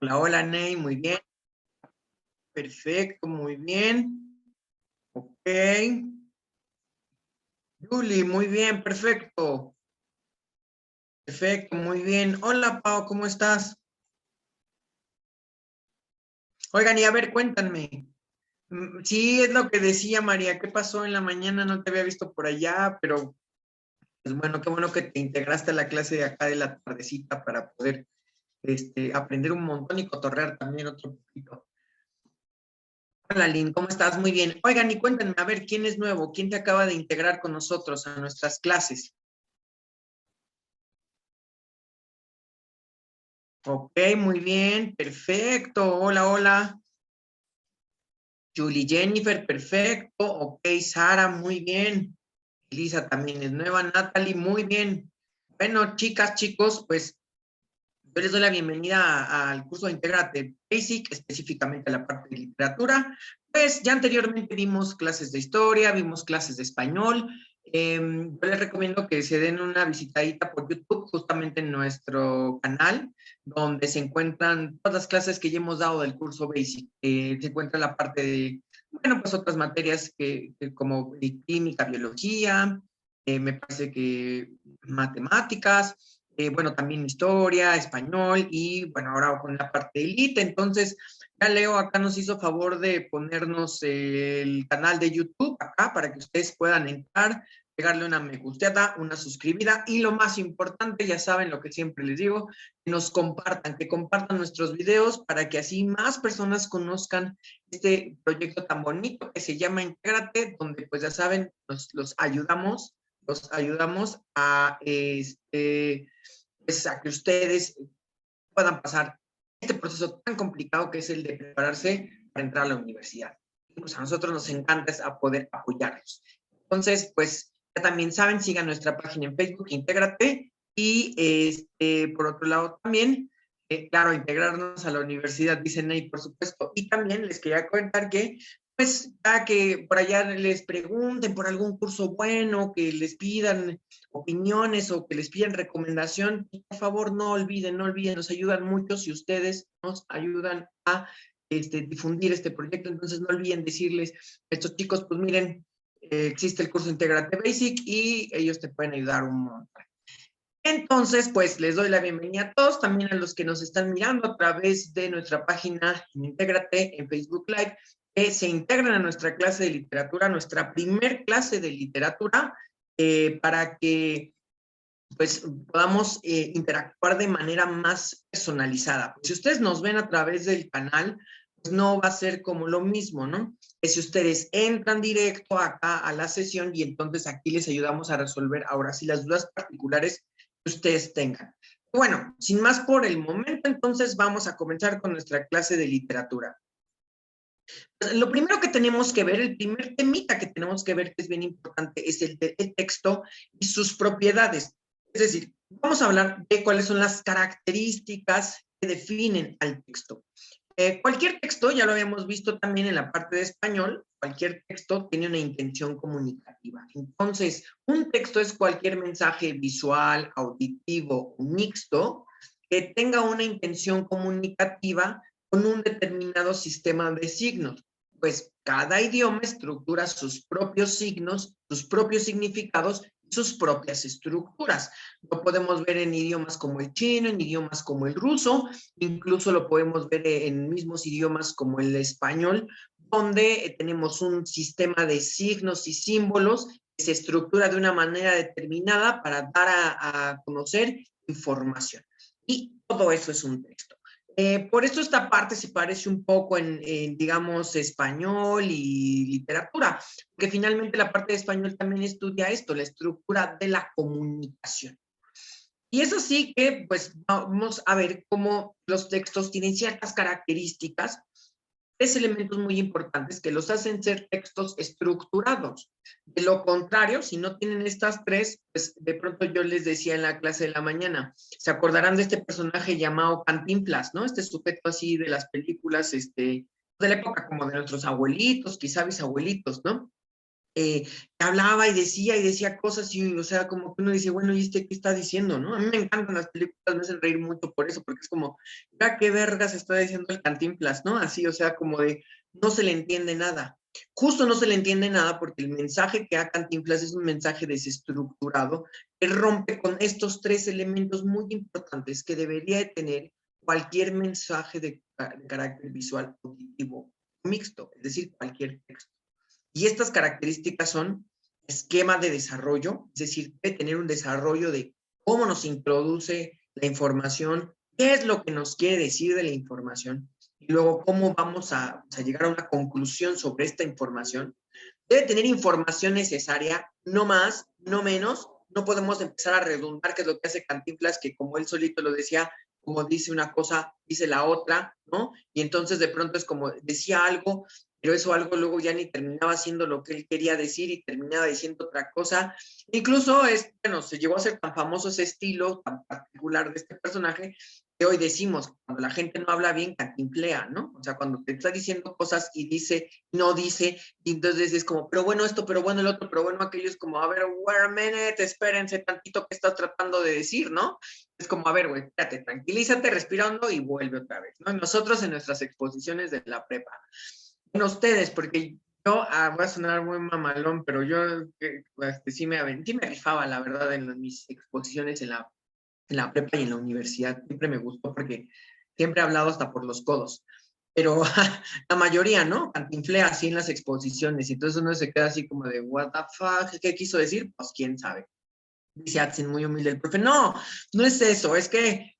Hola, hola, Ney, muy bien. Perfecto, muy bien. Ok. Julie, muy bien, perfecto. Perfecto, muy bien. Hola, Pau, ¿cómo estás? Oigan, y a ver, cuéntanme. Sí, es lo que decía María. ¿Qué pasó en la mañana? No te había visto por allá, pero pues bueno, qué bueno que te integraste a la clase de acá de la tardecita para poder aprender un montón y cotorrear también otro poquito. Hola, Lynn, ¿cómo estás? Muy bien. Oigan, y cuéntenme, a ver, ¿quién es nuevo? ¿Quién te acaba de integrar con nosotros a nuestras clases? Ok, muy bien, perfecto. Hola, hola. Julie Jennifer, perfecto. Ok, Sara, muy bien. Elisa también es nueva. Natalie, muy bien. Bueno, chicas, chicos, pues yo les doy la bienvenida al curso de Integrate Basic, específicamente a la parte de literatura. Pues ya anteriormente vimos clases de historia, vimos clases de español. Yo les recomiendo que se den una visitadita por YouTube, justamente en nuestro canal, donde se encuentran todas las clases que ya hemos dado del curso Basic. Se encuentra la parte de, bueno, pues otras materias como química, biología, me parece que matemáticas, bueno, también historia, español y bueno, ahora con la parte de elite. Entonces, ya Leo acá nos hizo favor de ponernos el canal de YouTube acá para que ustedes puedan entrar, pegarle una me gusteada, una suscribida y lo más importante, ya saben lo que siempre les digo, que nos compartan, que compartan nuestros videos para que así más personas conozcan este proyecto tan bonito que se llama Intégrate, donde pues ya saben, los ayudamos a pues, a que ustedes puedan pasar este proceso tan complicado que es el de prepararse para entrar a la universidad. Y pues a nosotros nos encanta es a poder apoyarlos. Entonces, pues ya también saben, sigan nuestra página en Facebook, Intégrate, y por otro lado también, claro, integrarnos a la universidad, dicen ahí, por supuesto. Y también les quería comentar que pues ya que por allá les pregunten por algún curso bueno, que les pidan opiniones o que les pidan recomendación, por favor no olviden, no olviden, nos ayudan mucho si ustedes nos ayudan a difundir este proyecto, entonces no olviden decirles a estos chicos, pues miren, existe el curso Integrate Basic y ellos te pueden ayudar un montón. Entonces, pues les doy la bienvenida a todos, también a los que nos están mirando a través de nuestra página Intégrate en Facebook Live, que se integran a nuestra clase de literatura, nuestra primer clase de literatura, para que pues podamos interactuar de manera más personalizada. Pues, si ustedes nos ven a través del canal, pues no va a ser como lo mismo, ¿no? Que si ustedes entran directo acá a la sesión y entonces aquí les ayudamos a resolver ahora sí las dudas particulares que ustedes tengan. Bueno, sin más por el momento, entonces vamos a comenzar con nuestra clase de literatura. Pues, lo primero que tenemos que ver, el primer temita que tenemos que ver, que es bien importante, es el texto y sus propiedades. Es decir, vamos a hablar de cuáles son las características que definen al texto. Cualquier texto, ya lo habíamos visto también en la parte de español, cualquier texto tiene una intención comunicativa. Entonces, un texto es cualquier mensaje visual, auditivo o mixto que tenga una intención comunicativa con un determinado sistema de signos. Pues cada idioma estructura sus propios signos, sus propios significados, sus propias estructuras. Lo podemos ver en idiomas como el chino, en idiomas como el ruso, incluso lo podemos ver en mismos idiomas como el español, donde tenemos un sistema de signos y símbolos que se estructura de una manera determinada para dar a conocer información. Y todo eso es un texto. Por esto esta parte se parece un poco digamos, español y literatura, porque finalmente la parte de español también estudia esto, la estructura de la comunicación. Y es así que, pues, vamos a ver cómo los textos tienen ciertas características, tres elementos muy importantes que los hacen ser textos estructurados. De lo contrario, si no tienen estas tres, pues de pronto yo les decía en la clase de la mañana, se acordarán de este personaje llamado Cantinflas, ¿no? Este sujeto así de las películas, de la época como de nuestros abuelitos, quizá bisabuelitos, ¿no? hablaba y decía cosas y, o sea, como que uno dice, bueno, ¿y este qué está diciendo, no? A mí me encantan las películas, me hacen reír mucho por eso, porque es como, mira qué vergas está diciendo el Cantinflas, ¿no? Así, o sea, como de, no se le entiende nada. Justo no se le entiende nada porque el mensaje que da Cantinflas es un mensaje desestructurado que rompe con estos tres elementos muy importantes que debería de tener cualquier mensaje de carácter visual, auditivo, mixto, es decir, cualquier texto. Y estas características son esquema de desarrollo, es decir, debe tener un desarrollo de cómo nos introduce la información, qué es lo que nos quiere decir de la información, y luego cómo vamos a llegar a una conclusión sobre esta información. Debe tener información necesaria, no más, no menos. No podemos empezar a redundar, que es lo que hace Cantinflas, que como él solito lo decía, como dice una cosa, dice la otra, ¿no? Y entonces de pronto es como decía algo, pero eso algo luego ya ni terminaba siendo lo que él quería decir y terminaba diciendo otra cosa. Incluso bueno, se llegó a ser tan famoso ese estilo tan particular de este personaje que hoy decimos, cuando la gente no habla bien, cantinflea, ¿no? O sea, cuando te está diciendo cosas y dice, no dice, y entonces es como, pero bueno esto, pero bueno el otro, pero bueno aquello, es como, a ver, wait a minute, espérense tantito que estás tratando de decir, ¿no? Es como, a ver, güey, espérate, tranquilízate, respira hondo y vuelve otra vez, ¿no? Y nosotros en nuestras exposiciones de la prepa, bueno, ustedes, porque yo, voy a sonar muy mamalón, pero yo sí sí me rifaba, la verdad, en mis exposiciones en la prepa y en la universidad. Siempre me gustó porque siempre he hablado hasta por los codos. Pero la mayoría, ¿no? Cantinflea así en las exposiciones. Y entonces uno se queda así como de, what the fuck, ¿qué quiso decir? Pues quién sabe. Dice Atsin, muy humilde el profe. No, no es eso, es que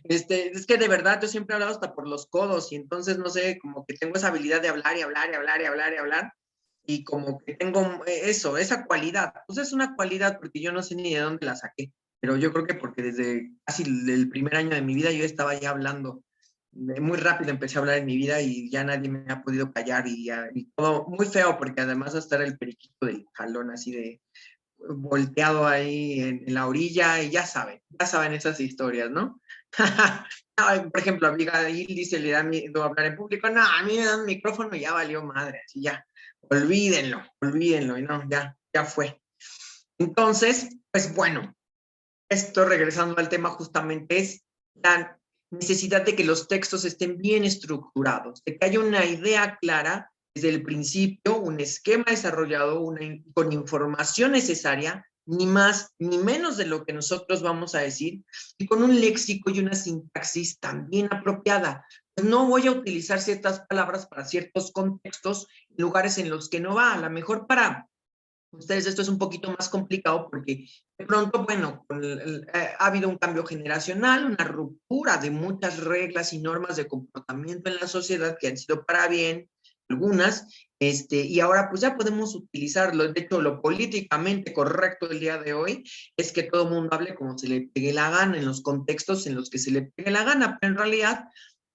es que de verdad yo siempre he hablado hasta por los codos y entonces no sé, como que tengo esa habilidad de hablar y hablar y hablar y hablar y hablar y como que tengo eso, esa cualidad. Pues es una cualidad porque yo no sé ni de dónde la saqué, pero yo creo que porque desde casi el primer año de mi vida yo estaba ya hablando. Muy rápido empecé a hablar en mi vida y ya nadie me ha podido callar y todo muy feo porque además hasta era el periquito del jalón así de volteado ahí en la orilla y ya saben esas historias, ¿no? No, por ejemplo, Abigail dice, le da miedo hablar en público, no, a mí me dan micrófono y ya valió madre, así ya, olvídenlo, y no, ya fue. Entonces, pues bueno, esto regresando al tema justamente es la necesidad de que los textos estén bien estructurados, de que haya una idea clara desde el principio, un esquema desarrollado con información necesaria, ni más ni menos de lo que nosotros vamos a decir, y con un léxico y una sintaxis también apropiada. Pues no voy a utilizar ciertas palabras para ciertos contextos, lugares en los que no va. A lo mejor para ustedes esto es un poquito más complicado porque de pronto, bueno, ha habido un cambio generacional, una ruptura de muchas reglas y normas de comportamiento en la sociedad que han sido para bien, algunas, y ahora pues ya podemos utilizarlo. De hecho, lo políticamente correcto del día de hoy es que todo el mundo hable como se le pegue la gana, en los contextos en los que se le pegue la gana, pero en realidad,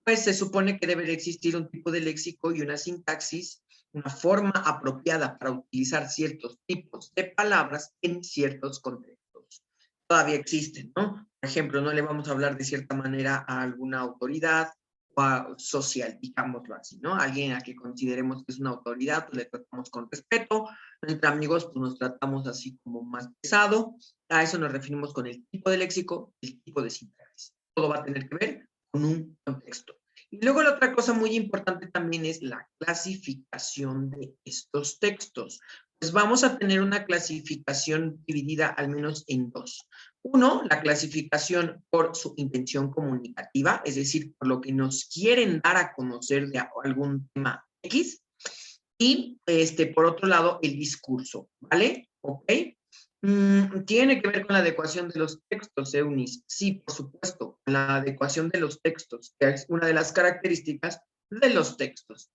pues se supone que debe de existir un tipo de léxico y una sintaxis, una forma apropiada para utilizar ciertos tipos de palabras en ciertos contextos. Todavía existen, ¿no? Por ejemplo, no le vamos a hablar de cierta manera a alguna autoridad o a social, digámoslo así, ¿no? Alguien a que consideremos que es una autoridad, pues le tratamos con respeto. Entre amigos, pues nos tratamos así como más pesado. A eso nos referimos con el tipo de léxico, el tipo de sintaxis. Todo va a tener que ver con un contexto. Y luego la otra cosa muy importante también es la clasificación de estos textos. Pues vamos a tener una clasificación dividida al menos en dos. Uno, la clasificación por su intención comunicativa, es decir, por lo que nos quieren dar a conocer de algún tema X. Y por otro lado, el discurso, ¿vale? ¿Ok? Tiene que ver con la adecuación de los textos, Eunice. Sí, por supuesto, la adecuación de los textos, que es una de las características de los textos.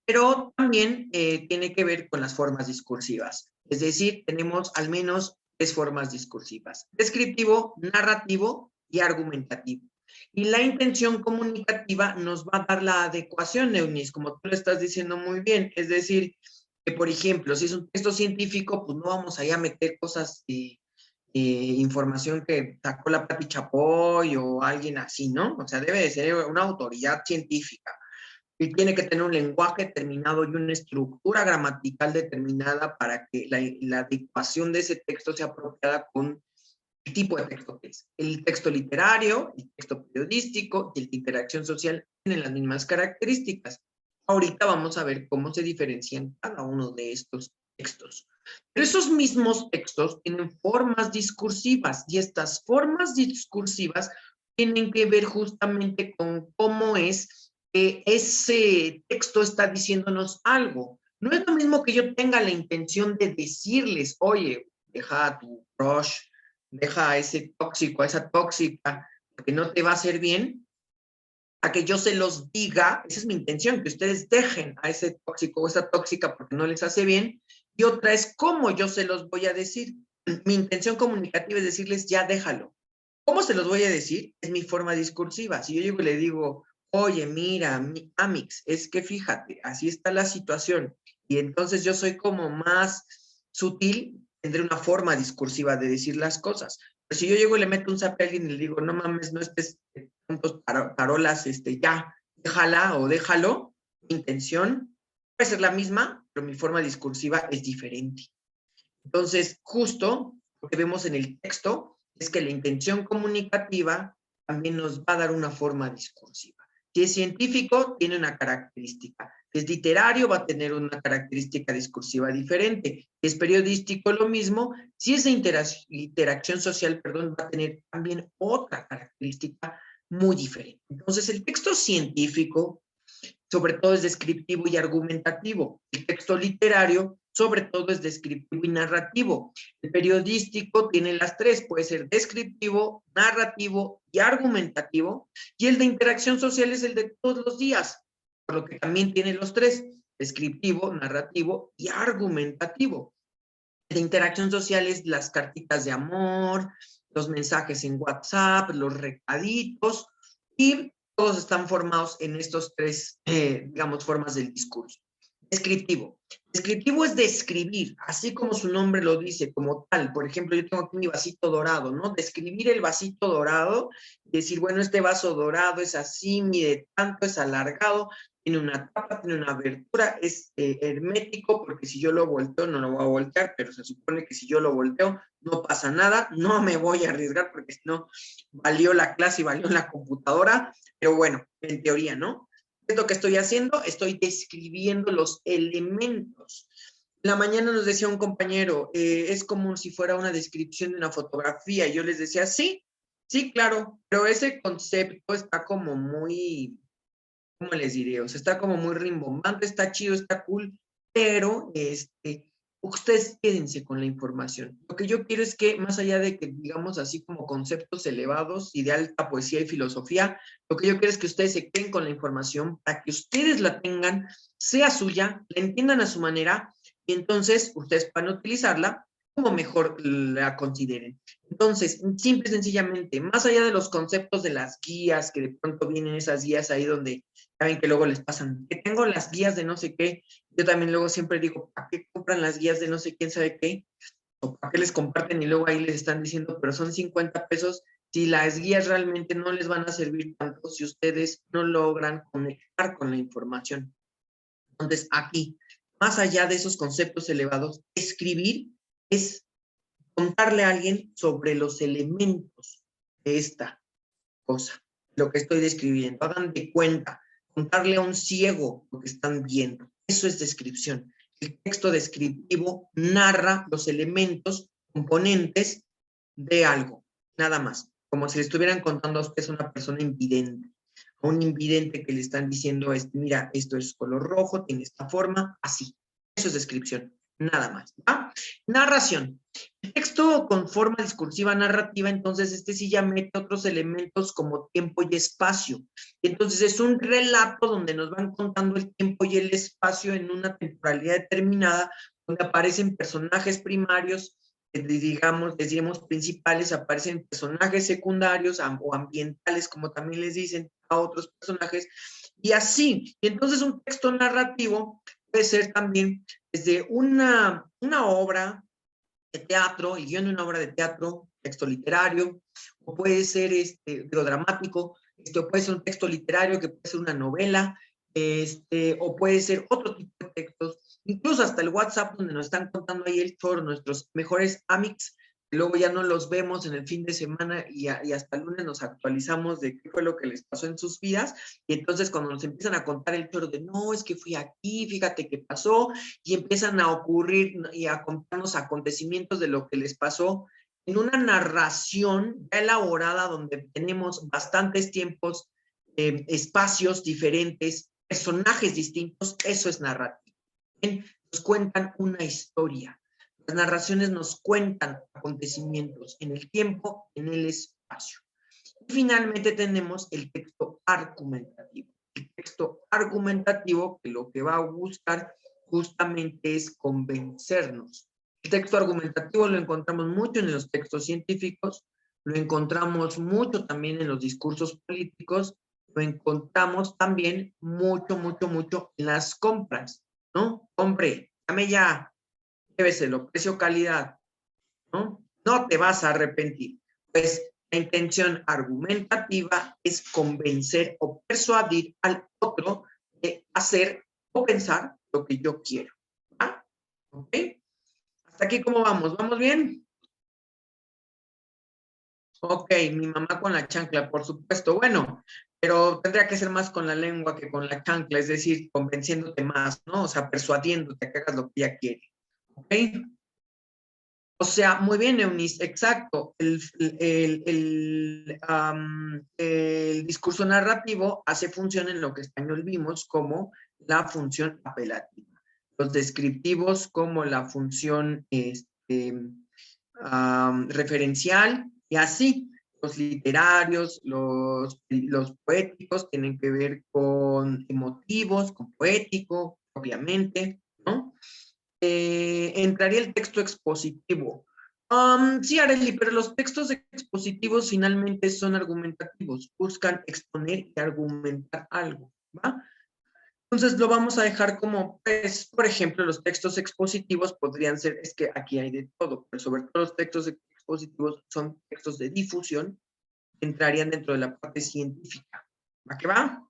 Pero también tiene que ver con las formas discursivas. Es decir, tenemos al menos tres formas discursivas: descriptivo, narrativo y argumentativo. Y la intención comunicativa nos va a dar la adecuación, Eunice, como tú lo estás diciendo muy bien. Es decir, que por ejemplo, si es un texto científico, pues no vamos allá a meter cosas información que sacó la Pati Chapoy o alguien así, ¿no? O sea, debe de ser una autoridad científica. y tiene que tener un lenguaje determinado y una estructura gramatical determinada para que la adecuación de ese texto sea apropiada con el tipo de texto que es. El texto literario, el texto periodístico y el de interacción social tienen las mismas características. Ahorita vamos a ver cómo se diferencian cada uno de estos textos. Pero esos mismos textos tienen formas discursivas y estas formas discursivas tienen que ver justamente con cómo es que ese texto está diciéndonos algo. No es lo mismo que yo tenga la intención de decirles, oye, deja a tu crush, deja a ese tóxico, a esa tóxica, porque no te va a hacer bien, a que yo se los diga, esa es mi intención, que ustedes dejen a ese tóxico o esa tóxica porque no les hace bien, y otra es cómo yo se los voy a decir. Mi intención comunicativa es decirles, ya déjalo. ¿Cómo se los voy a decir? Es mi forma discursiva. Si yo llego y le digo, oye, mira, Amix, es que fíjate, así está la situación, y entonces yo soy como más sutil, tendré una forma discursiva de decir las cosas. Pero si yo llego y le meto un zape a alguien y le digo, no mames, no estés tantos tarolas, ya, déjala o déjalo, mi intención puede ser la misma, pero mi forma discursiva es diferente. Entonces, justo lo que vemos en el texto es que la intención comunicativa también nos va a dar una forma discursiva. Si es científico, tiene una característica. Si es literario, va a tener una característica discursiva diferente. Si es periodístico, lo mismo. Si es de interacción social, perdón, va a tener también otra característica muy diferente. Entonces, el texto científico, sobre todo, es descriptivo y argumentativo. El texto literario, sobre todo, es descriptivo y narrativo. El periodístico tiene las tres, puede ser descriptivo, narrativo y argumentativo, y el de interacción social es el de todos los días, por lo que también tiene los tres, descriptivo, narrativo y argumentativo. El de interacción social es las cartitas de amor, los mensajes en WhatsApp, los recaditos, y todos están formados en estos tres, digamos, formas del discurso. Descriptivo. Descriptivo es describir, así como su nombre lo dice, como tal. Por ejemplo, yo tengo aquí mi vasito dorado, ¿no? Describir el vasito dorado, decir, bueno, este vaso dorado es así, mide tanto, es alargado, tiene una tapa, tiene una abertura, es hermético, porque si yo lo volteo, no lo voy a voltear, pero se supone que si yo lo volteo, no pasa nada, no me voy a arriesgar, porque si no, valió la clase y valió la computadora, pero bueno, en teoría, ¿no? ¿Qué es lo que estoy haciendo? Estoy describiendo los elementos. La mañana nos decía un compañero, es como si fuera una descripción de una fotografía. Y yo les decía, sí, sí, claro, pero ese concepto está como muy, ¿cómo les diré? O sea, está como muy rimbombante, está chido, está cool, pero ustedes quédense con la información. Lo que yo quiero es que, más allá de que digamos así como conceptos elevados y de alta poesía y filosofía, lo que yo quiero es que ustedes se queden con la información para que ustedes la tengan, sea suya, la entiendan a su manera, y entonces ustedes puedan utilizarla como mejor la consideren. Entonces, simple y sencillamente, más allá de los conceptos de las guías, que de pronto vienen esas guías ahí donde saben que luego les pasan, que tengo las guías de no sé qué, yo también luego siempre digo, ¿para qué compran las guías de no sé quién sabe qué? ¿O para qué les comparten y luego ahí les están diciendo, pero son 50 pesos, si las guías realmente no les van a servir tanto si ustedes no logran conectar con la información? Entonces, aquí, más allá de esos conceptos elevados, escribir es contarle a alguien sobre los elementos de esta cosa, lo que estoy describiendo. Hagan de cuenta, contarle a un ciego lo que están viendo. Eso es descripción. El texto descriptivo narra los elementos, componentes de algo, nada más. Como si le estuvieran contando a ustedes a una persona invidente. A un invidente que le están diciendo, mira, esto es color rojo, tiene esta forma, así. Eso es descripción, nada más. ¿Va? Narración. El texto con forma discursiva narrativa, entonces sí ya mete otros elementos como tiempo y espacio. Entonces es un relato donde nos van contando el tiempo y el espacio en una temporalidad determinada, donde aparecen personajes primarios, digamos, decíamos principales, aparecen personajes secundarios o ambientales, como también les dicen a otros personajes, y así. Y entonces un texto narrativo puede ser también desde una obra de teatro, el guión de una obra de teatro, texto literario, o puede ser dramático, o puede ser un texto literario que puede ser una novela, o puede ser otro tipo de textos, incluso hasta el WhatsApp, donde nos están contando ahí el choro, nuestros mejores amics, luego ya no los vemos en el fin de semana y hasta el lunes nos actualizamos de qué fue lo que les pasó en sus vidas, y entonces cuando nos empiezan a contar el choro de, no, es que fui aquí, fíjate qué pasó, y empiezan a ocurrir y a contarnos acontecimientos de lo que les pasó, en una narración ya elaborada donde tenemos bastantes tiempos, espacios diferentes, personajes distintos, eso es narrativa. ¿Bien? Nos cuentan una historia. Las narraciones nos cuentan acontecimientos en el tiempo, en el espacio. Y finalmente tenemos el texto argumentativo. El texto argumentativo que lo que va a buscar justamente es convencernos. El texto argumentativo lo encontramos mucho en los textos científicos, lo encontramos mucho también en los discursos políticos, lo encontramos también mucho, mucho, mucho en las compras, ¿no? Hombre, dame ya, lléveselo, precio calidad, ¿no? No te vas a arrepentir. Pues la intención argumentativa es convencer o persuadir al otro de hacer o pensar lo que yo quiero. ¿Ah? ¿Ok? ¿Hasta aquí cómo vamos? ¿Vamos bien? Ok, mi mamá con la chancla, por supuesto. Bueno, pero tendría que ser más con la lengua que con la chancla, es decir, convenciéndote más, ¿no? O sea, persuadiéndote a que hagas lo que ella quiere. ¿Ok? O sea, muy bien, Eunice, exacto. El discurso narrativo hace función en lo que en español vimos como la función apelativa. Los descriptivos como la función referencial y así. Los literarios, los poéticos tienen que ver con emotivos, con poético, obviamente, ¿no? Entraría el texto expositivo. Sí, Arely, pero los textos expositivos finalmente son argumentativos, buscan exponer y argumentar algo, ¿va? Entonces lo vamos a dejar como, pues, por ejemplo, los textos expositivos podrían ser, es que aquí hay de todo, pero sobre todo los textos expositivos son textos de difusión, que entrarían dentro de la parte científica. ¿Va que va?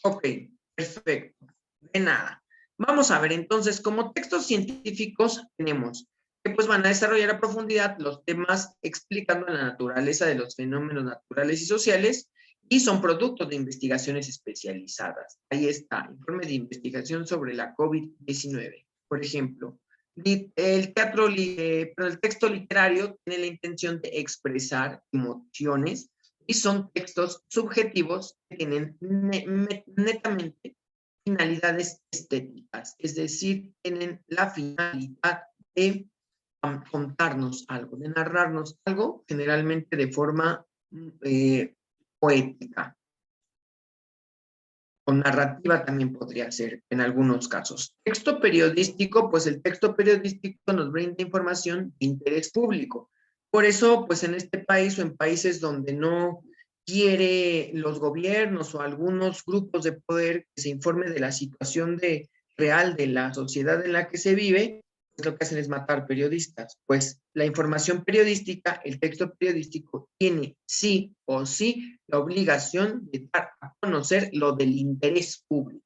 Ok, perfecto. De nada. Vamos a ver, entonces, como textos científicos tenemos que pues van a desarrollar a profundidad los temas explicando la naturaleza de los fenómenos naturales y sociales y son productos de investigaciones especializadas. Ahí está, informe de investigación sobre la COVID-19. Por ejemplo, el pero el texto literario tiene la intención de expresar emociones y son textos subjetivos que tienen netamente finalidades estéticas, es decir, tienen la finalidad de contarnos algo, de narrarnos algo, generalmente de forma poética. O narrativa también podría ser en algunos casos. Texto periodístico, pues el texto periodístico nos brinda información de interés público. Por eso, pues en este país o en países donde no quiere los gobiernos o algunos grupos de poder que se informe de la situación real de la sociedad en la que se vive, pues lo que hacen es matar periodistas. Pues la información periodística, el texto periodístico, tiene sí o sí la obligación de dar a conocer lo del interés público,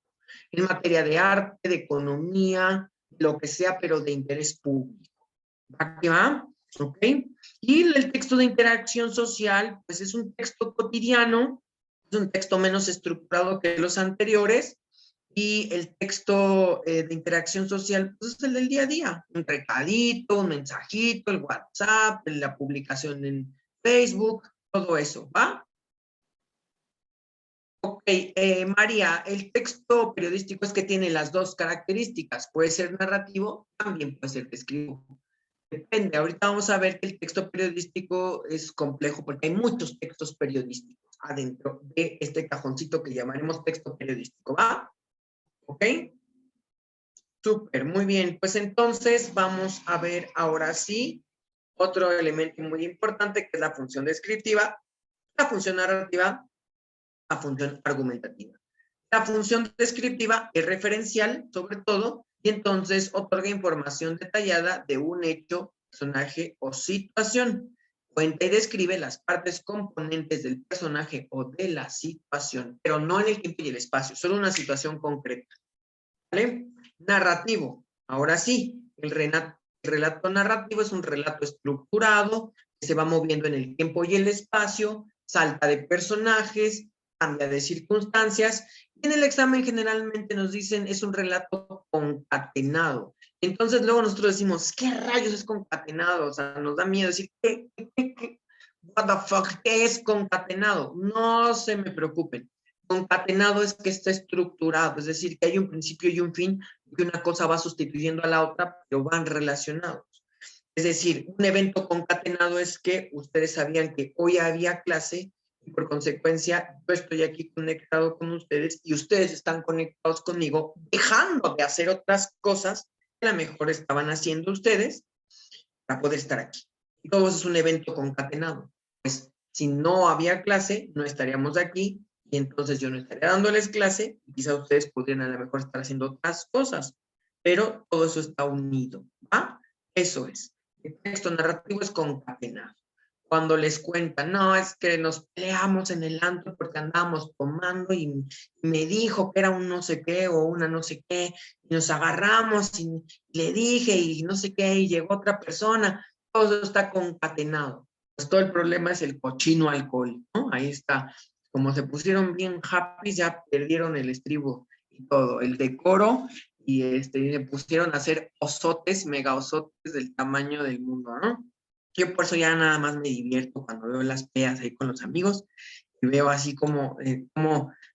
en materia de arte, de economía, lo que sea, pero de interés público. ¿Va que va? ¿Ok? Y el texto de interacción social, pues es un texto cotidiano, es un texto menos estructurado que los anteriores, y el texto de interacción social, pues es el del día a día, un recadito, un mensajito, el WhatsApp, la publicación en Facebook, todo eso, ¿va? Ok, María, el texto periodístico es que tiene las dos características, puede ser narrativo, también puede ser descriptivo. Depende, ahorita vamos a ver que el texto periodístico es complejo porque hay muchos textos periodísticos adentro de este cajoncito que llamaremos texto periodístico, ¿va? ¿Ok? Súper, muy bien. Pues entonces vamos a ver ahora sí otro elemento muy importante que es la función descriptiva, la función narrativa, la función argumentativa. La función descriptiva es referencial, sobre todo, y entonces otorga información detallada de un hecho, personaje o situación. cuenta y describe las partes componentes del personaje o de la situación, pero no en el tiempo y el espacio, solo una situación concreta. ¿Vale? Narrativo. Ahora sí, el relato narrativo es un relato estructurado que se va moviendo en el tiempo y el espacio, salta de personajes, cambia de circunstancias. Y en el examen generalmente nos dicen es un relato concatenado. Entonces luego nosotros decimos, ¿qué rayos es concatenado? O sea, nos da miedo decir, ¿qué? What the fuck, ¿qué es concatenado? No se me preocupen. Concatenado es que está estructurado, es decir, que hay un principio y un fin, y una cosa va sustituyendo a la otra, pero van relacionados. Es decir, un evento concatenado es que ustedes sabían que hoy había clase y por consecuencia yo estoy aquí conectado con ustedes y ustedes están conectados conmigo, dejando de hacer otras cosas que a lo mejor estaban haciendo ustedes para poder estar aquí. Y todo eso es un evento concatenado. Pues si no había clase, no estaríamos aquí y entonces yo no estaría dándoles clase y quizá ustedes podrían a lo mejor estar haciendo otras cosas, pero todo eso está unido, ¿va? Eso es. El texto narrativo es concatenado. Cuando les cuentan, no, es que nos peleamos en el antro porque andábamos tomando y me dijo que era un no sé qué o una no sé qué, y nos agarramos y le dije y no sé qué, y llegó otra persona, todo eso está concatenado. Pues todo el problema es el cochino alcohol, ¿no? Ahí está. Como se pusieron bien happy, ya perdieron el estribo y todo, el decoro, y se pusieron a hacer osotes, mega osotes del tamaño del mundo, ¿no? Yo por eso ya nada más me divierto cuando veo las peas ahí con los amigos y veo así como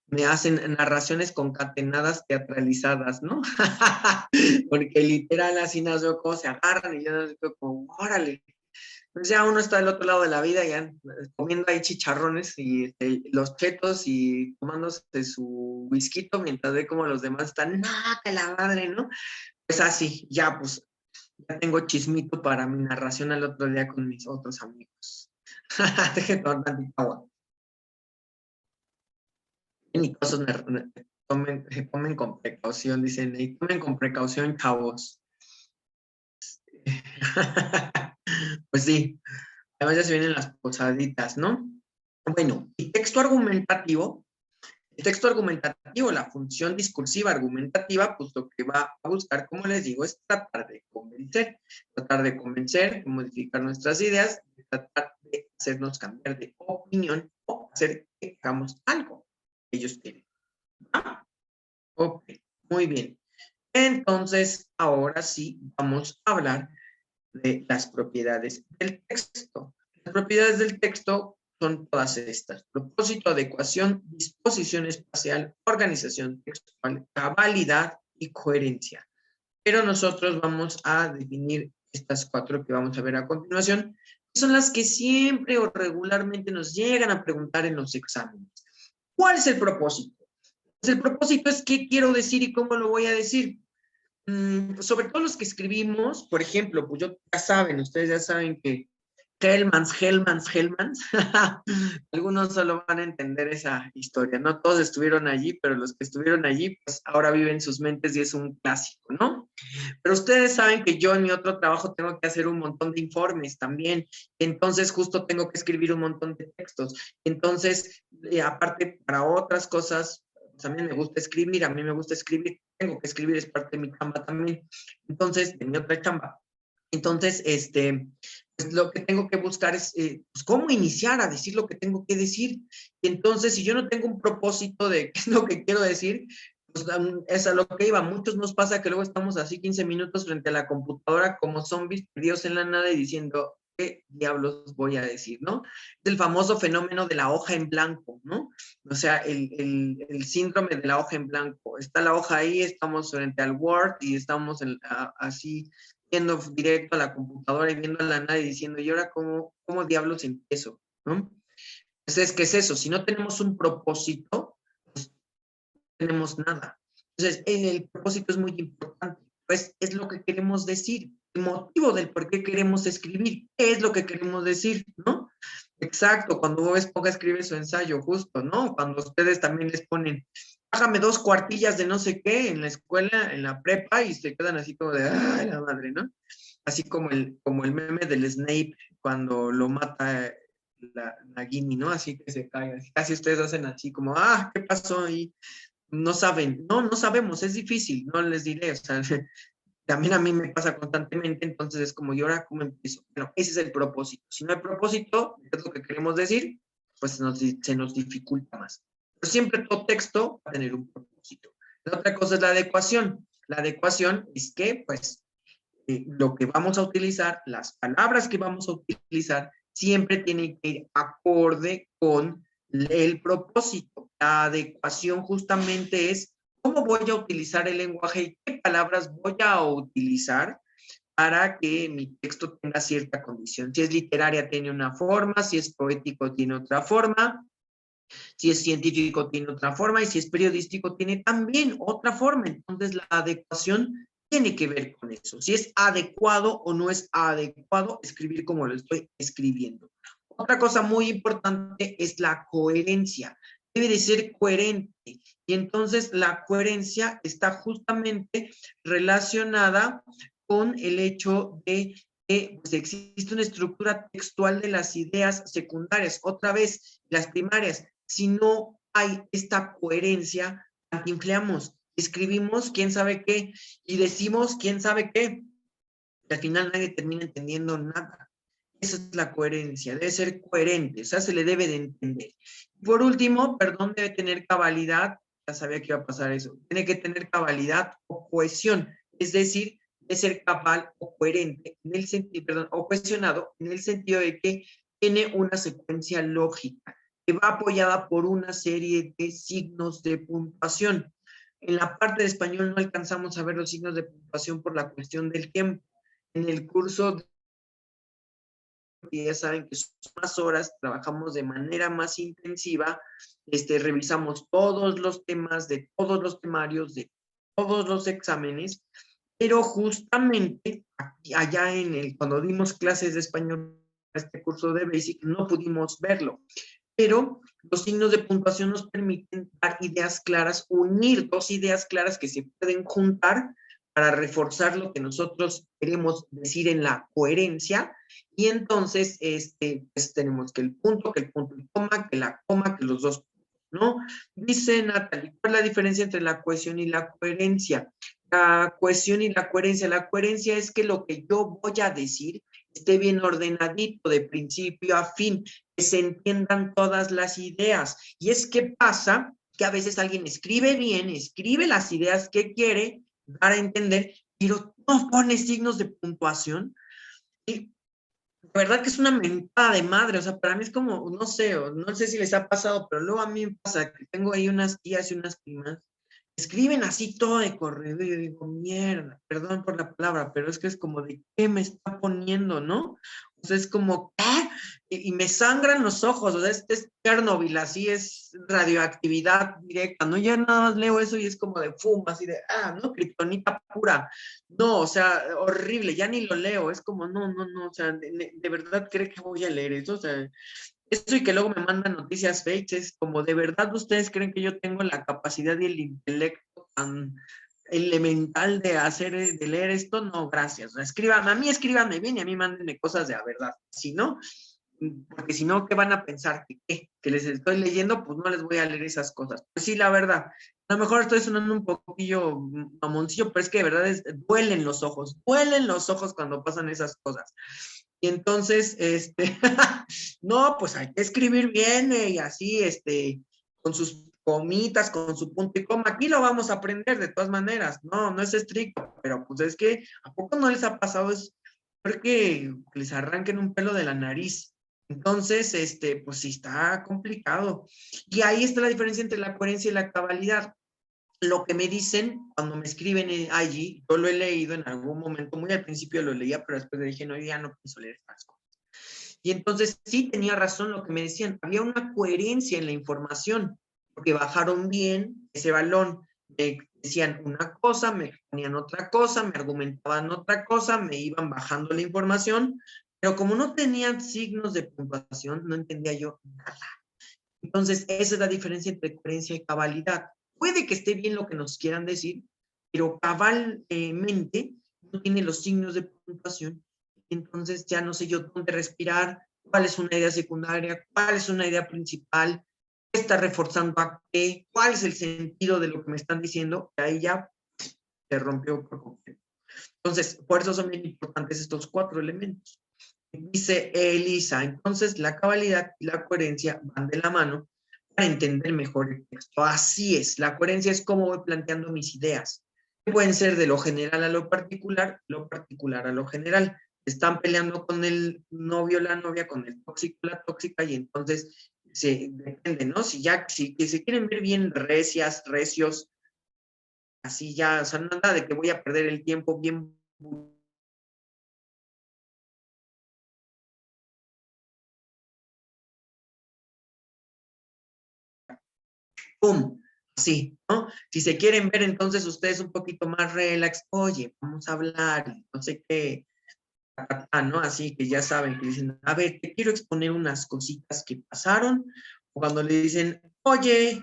me hacen narraciones concatenadas teatralizadas, ¿no? Porque literal así nos veo cómo se agarran y yo nos veo como, órale. Pues ya uno está del otro lado de la vida, ya comiendo ahí chicharrones y los chetos y tomándose su whisky mientras ve como los demás están, no, que la madre, ¿no? Pues así, ya pues ya tengo chismito para mi narración al otro día con mis otros amigos. Deje tomar tantita agua. Y cosas tomen con precaución, dicen, y tomen con precaución, chavos. Pues sí, además ya se vienen las posaditas, ¿no? Bueno, y texto argumentativo. El texto argumentativo, la función discursiva argumentativa, pues lo que va a buscar, como les digo, es tratar de convencer, de modificar nuestras ideas, de tratar de hacernos cambiar de opinión o hacer que hagamos algo que ellos quieren. ¿Ah? Ok, muy bien. Entonces, ahora sí vamos a hablar de las propiedades del texto. Las propiedades del texto son todas estas: propósito, adecuación, disposición espacial, organización textual, cabalidad y coherencia. Pero nosotros vamos a definir estas cuatro que vamos a ver a continuación, que son las que siempre o regularmente nos llegan a preguntar en los exámenes. ¿Cuál es el propósito? Pues el propósito es qué quiero decir y cómo lo voy a decir. Sobre todo los que escribimos, por ejemplo, pues ya saben, ustedes ya saben que Hellmans, algunos solo van a entender esa historia, no todos estuvieron allí, pero los que estuvieron allí, pues ahora viven sus mentes y es un clásico, ¿no? Pero ustedes saben que yo en mi otro trabajo tengo que hacer un montón de informes también, entonces justo tengo que escribir un montón de textos, entonces, aparte para otras cosas, también me gusta escribir, a mí me gusta escribir, tengo que escribir, es parte de mi chamba también, entonces, de mi otra chamba. Entonces, pues lo que tengo que buscar es pues cómo iniciar a decir lo que tengo que decir. Y entonces, si yo no tengo un propósito de qué es lo que quiero decir, pues es a lo que iba. Muchos nos pasa que luego estamos así 15 minutos frente a la computadora como zombies perdidos en la nada y diciendo, ¿qué diablos voy a decir, no? Es el famoso fenómeno de la hoja en blanco, ¿no? O sea, el síndrome de la hoja en blanco. Está la hoja ahí, estamos frente al Word y estamos así viendo directo a la computadora y viendo a la nada y diciendo, ¿y ahora cómo diablos empiezo? ¿No? Entonces, ¿qué es eso? Si no tenemos un propósito, pues no tenemos nada. Entonces, el propósito es muy importante, pues es lo que queremos decir, el motivo del por qué queremos escribir, qué es lo que queremos decir, ¿no? Exacto, cuando Bob Esponja escribe su ensayo, justo, ¿no? Cuando ustedes también les ponen, bájame 2 cuartillas de no sé qué en la escuela, en la prepa, y se quedan así como de, ay, la madre, ¿no? Así como el meme del Snape cuando lo mata Nagini, ¿no? Así que se cae, así, casi ustedes hacen así como, ah, ¿qué pasó ahí? No saben, no, no sabemos, es difícil, no les diré, o sea, también a mí me pasa constantemente, entonces es como, ¿y ahora cómo empiezo? Bueno, ese es el propósito. Si no hay propósito, ¿qué es lo que queremos decir? Pues se nos dificulta más. Pero siempre todo texto va a tener un propósito. La otra cosa es la adecuación. La adecuación es que, pues, lo que vamos a utilizar, las palabras que vamos a utilizar, siempre tienen que ir acorde con el propósito. La adecuación justamente es cómo voy a utilizar el lenguaje y qué palabras voy a utilizar para que mi texto tenga cierta condición. Si es literaria tiene una forma, si es poético tiene otra forma, si es científico tiene otra forma y si es periodístico tiene también otra forma. Entonces la adecuación tiene que ver con eso. Si es adecuado o no es adecuado escribir como lo estoy escribiendo. Otra cosa muy importante es la coherencia. Debe de ser coherente. Y entonces la coherencia está justamente relacionada con el hecho de que pues, existe una estructura textual de las ideas secundarias. Otra vez, las primarias. Si no hay esta coherencia, inflamos, escribimos quién sabe qué y decimos quién sabe qué. Y al final nadie termina entendiendo nada. Esa es la coherencia, debe ser coherente, o sea, se le debe de entender. Por último, perdón, debe tener cabalidad, ya sabía que iba a pasar eso, tiene que tener cabalidad o cohesión, es decir, de ser cabal o coherente, en el sentido, perdón, o cohesionado, en el sentido de que tiene una secuencia lógica, que va apoyada por una serie de signos de puntuación. En la parte de español no alcanzamos a ver los signos de puntuación por la cuestión del tiempo. En el curso ya saben que son más horas, trabajamos de manera más intensiva, revisamos todos los temas de todos los temarios, de todos los exámenes, pero justamente aquí, allá cuando dimos clases de español, este curso de Basic, no pudimos verlo, pero los signos de puntuación nos permiten dar ideas claras, unir dos ideas claras que se pueden juntar para reforzar lo que nosotros queremos decir en la coherencia, y entonces pues tenemos que el punto y coma, que la coma, que los dos, ¿no? Dice Natalie, ¿cuál es la diferencia entre la cohesión y la coherencia? La cohesión y la coherencia es que lo que yo voy a decir esté bien ordenadito de principio a fin, que se entiendan todas las ideas. Y es que pasa que a veces alguien escribe bien, escribe las ideas que quiere dar a entender, pero no pone signos de puntuación. Y la verdad que es una mentada de madre, o sea, para mí es como, no sé, no sé si les ha pasado, pero luego a mí me pasa que tengo ahí unas tías y unas primas, escriben así todo de corrido y yo digo, mierda, perdón por la palabra, pero es que es como de, ¿qué me está poniendo, no? O sea, es como, ¿qué? Y me sangran los ojos, o sea, es Chernobyl, así es radioactividad directa, ¿no? Ya nada más leo eso y es como de fum, así de, ¿no? Kriptonita pura. No, o sea, horrible, ya ni lo leo, es como, no, no, no, o sea, de verdad cree que voy a leer eso, o sea, eso y que luego me mandan noticias fakes, es como, ¿de verdad ustedes creen que yo tengo la capacidad y el intelecto tan elemental de hacer, de leer esto? No, gracias. Escríbanme, a mí escríbanme bien y a mí mándenme cosas de la verdad. Si no, porque si no, ¿qué van a pensar? ¿Que les estoy leyendo? Pues no les voy a leer esas cosas. Pues sí, la verdad. A lo mejor estoy sonando un poquillo mamoncillo, pero es que de verdad duelen los ojos cuando pasan esas cosas. Y entonces, no, pues hay que escribir bien y así, con sus comitas, con su punto y coma. Aquí lo vamos a aprender de todas maneras. No, no es estricto, pero pues es que, ¿a poco no les ha pasado eso? Porque les arranquen un pelo de la nariz. Entonces, pues sí está complicado. Y ahí está la diferencia entre la coherencia y la cabalidad. Lo que me dicen cuando me escriben allí, yo lo he leído en algún momento, muy al principio lo leía, pero después le dije, no, ya no pienso leer estas cosas. Y entonces sí tenía razón lo que me decían, había una coherencia en la información, porque bajaron bien ese balón, me decían una cosa, me ponían otra cosa, me argumentaban otra cosa, me iban bajando la información Pero como no tenían signos de puntuación, no entendía yo nada. Entonces, esa es la diferencia entre coherencia y cabalidad. Puede que esté bien lo que nos quieran decir, pero cabalmente no tiene los signos de puntuación. Entonces, ya no sé yo dónde respirar, cuál es una idea secundaria, cuál es una idea principal, qué está reforzando a qué, cuál es el sentido de lo que me están diciendo, y ahí ya se rompió por completo. Entonces, por eso son bien importantes estos 4 elementos. Dice Elisa, entonces la cabalidad y la coherencia van de la mano para entender mejor el texto. Así es, la coherencia es cómo voy planteando mis ideas. Pueden ser de lo general a lo particular a lo general. Están peleando con el novio, la novia, con el tóxico, la tóxica, y entonces depende, ¿no? Si que se quieren ver bien recias, recios, así ya, o sea, nada de que voy a perder el tiempo bien. ¡Pum! Así, ¿no? Si se quieren ver entonces ustedes un poquito más relax, oye, vamos a hablar, no sé qué, ¿no? Así que ya saben que dicen, a ver, te quiero exponer unas cositas que pasaron, o cuando le dicen, oye,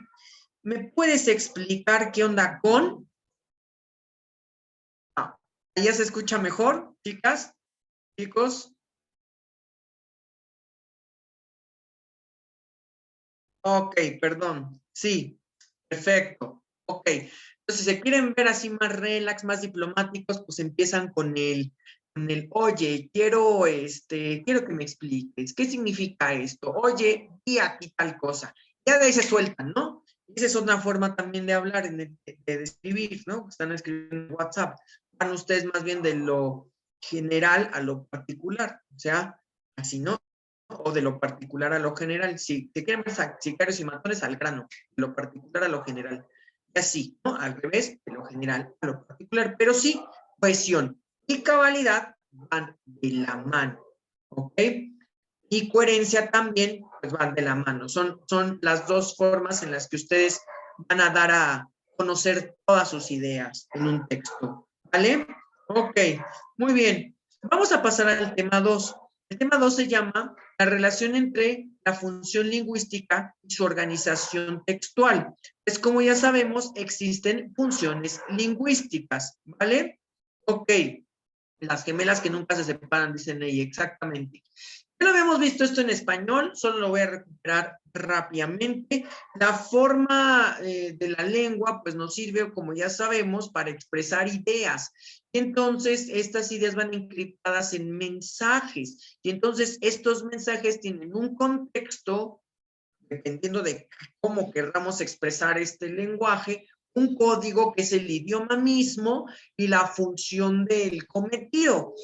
¿me puedes explicar qué onda con? Ah, ¿ya se escucha mejor, chicas, chicos? Ok, perdón, sí, perfecto, ok. Entonces, si se quieren ver así más relax, más diplomáticos, pues empiezan oye, quiero que me expliques, ¿qué significa esto? Oye, y aquí tal cosa. Ya de ahí se sueltan, ¿no? Esa es una forma también de hablar, de escribir, ¿no? Están escribiendo en WhatsApp. Van ustedes más bien de lo general a lo particular, o sea, así, ¿no? O de lo particular a lo general. Si te quieren ver sicarios y matones, al grano, de lo particular a lo general. Y así, ¿no? Al revés, de lo general a lo particular. Pero sí, cohesión y cabalidad van de la mano, ¿ok? Y coherencia también, pues van de la mano. Son las dos formas en las que ustedes van a dar a conocer todas sus ideas en un texto, ¿vale? Ok, muy bien. Vamos a pasar al tema 2. El tema 2 se llama la relación entre la función lingüística y su organización textual. Pues como ya sabemos, existen funciones lingüísticas, ¿vale? Ok, las gemelas que nunca se separan, dicen ahí, exactamente. Ya lo habíamos visto esto en español, solo lo voy a recuperar rápidamente. La forma de la lengua, pues nos sirve, como ya sabemos, para expresar ideas. Entonces, estas ideas van encriptadas en mensajes. Y entonces, estos mensajes tienen un contexto, dependiendo de cómo querramos expresar este lenguaje, un código que es el idioma mismo y la función del cometido.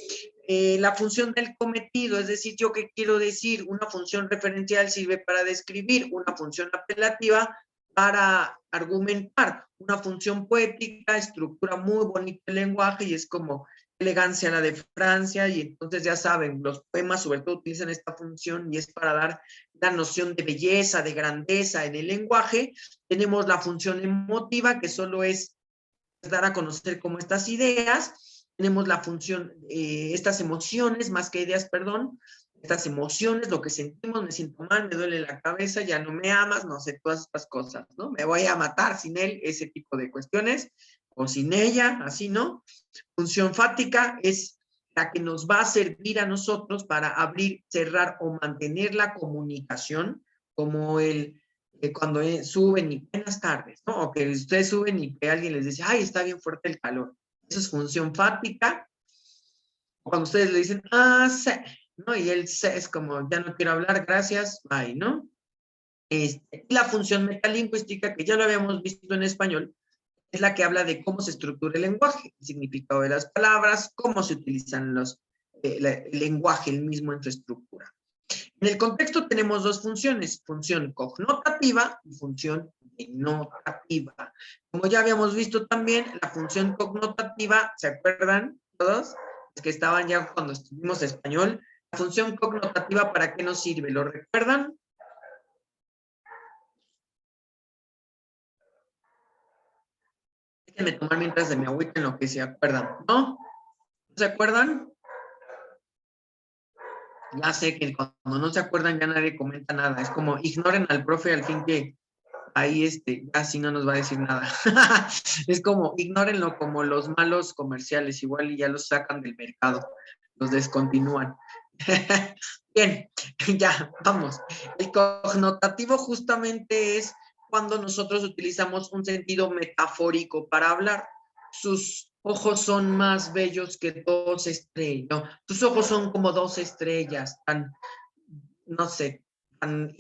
La función del cometido, es decir, yo qué quiero decir, una función referencial sirve para describir, una función apelativa para argumentar, una función poética estructura muy bonito el lenguaje y es como elegancia la de Francia y entonces ya saben, los poemas sobre todo utilizan esta función y es para dar la noción de belleza, de grandeza en el lenguaje. Tenemos la función emotiva que solo es dar a conocer como estas ideas, tenemos la función, estas emociones, más que ideas, perdón, estas emociones, lo que sentimos, me siento mal, me duele la cabeza, ya no me amas, no sé, todas estas cosas, ¿no? Me voy a matar sin él, ese tipo de cuestiones, o sin ella, así, ¿no? Función fática es la que nos va a servir a nosotros para abrir, cerrar o mantener la comunicación, como cuando suben y buenas tardes, ¿no? O que ustedes suben y que alguien les dice, ay, está bien fuerte el calor. Eso es función fática. Cuando ustedes le dicen, sí, ¿no? Y él es como, ya no quiero hablar, gracias, bye, ¿no? La función metalingüística, que ya lo habíamos visto en español, es la que habla de cómo se estructura el lenguaje, el significado de las palabras, cómo se utilizan el lenguaje, el mismo en su estructura. En el contexto tenemos dos funciones, función connotativa y función denotativa. Como ya habíamos visto también, la función connotativa, ¿se acuerdan todos? Es que estaban ya cuando estuvimos español. La función connotativa, ¿para qué nos sirve? ¿Lo recuerdan? Déjenme tomar mientras de mi agüita en lo que se acuerdan, ¿no? ¿No se acuerdan? Ya sé que cuando no se acuerdan ya nadie comenta nada. Es como, ignoren al profe al fin que ahí casi no nos va a decir nada. Es como, ignórenlo como los malos comerciales, igual y ya los sacan del mercado, los descontinúan. Bien, ya, vamos. El connotativo justamente es cuando nosotros utilizamos un sentido metafórico para hablar. Sus ojos son más bellos que dos estrellas. No, sus ojos son como dos estrellas, tan, no sé, tan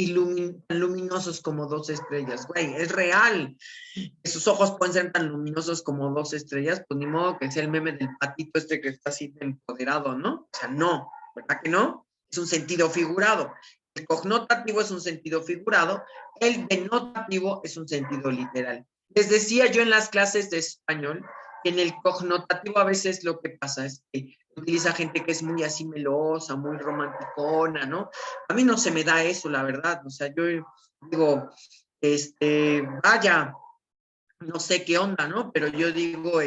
luminosos como dos estrellas. Güey, es real. Que sus ojos pueden ser tan luminosos como dos estrellas, pues ni modo que sea el meme del patito que está así empoderado, ¿no? O sea, no, ¿verdad que no? Es un sentido figurado. El connotativo es un sentido figurado, el denotativo es un sentido literal. Les decía yo en las clases de español que en el connotativo a veces lo que pasa es que utiliza gente que es muy así melosa, muy romanticona, ¿no? A mí no se me da eso, la verdad. O sea, yo digo, vaya, no sé qué onda, ¿no? Pero yo digo,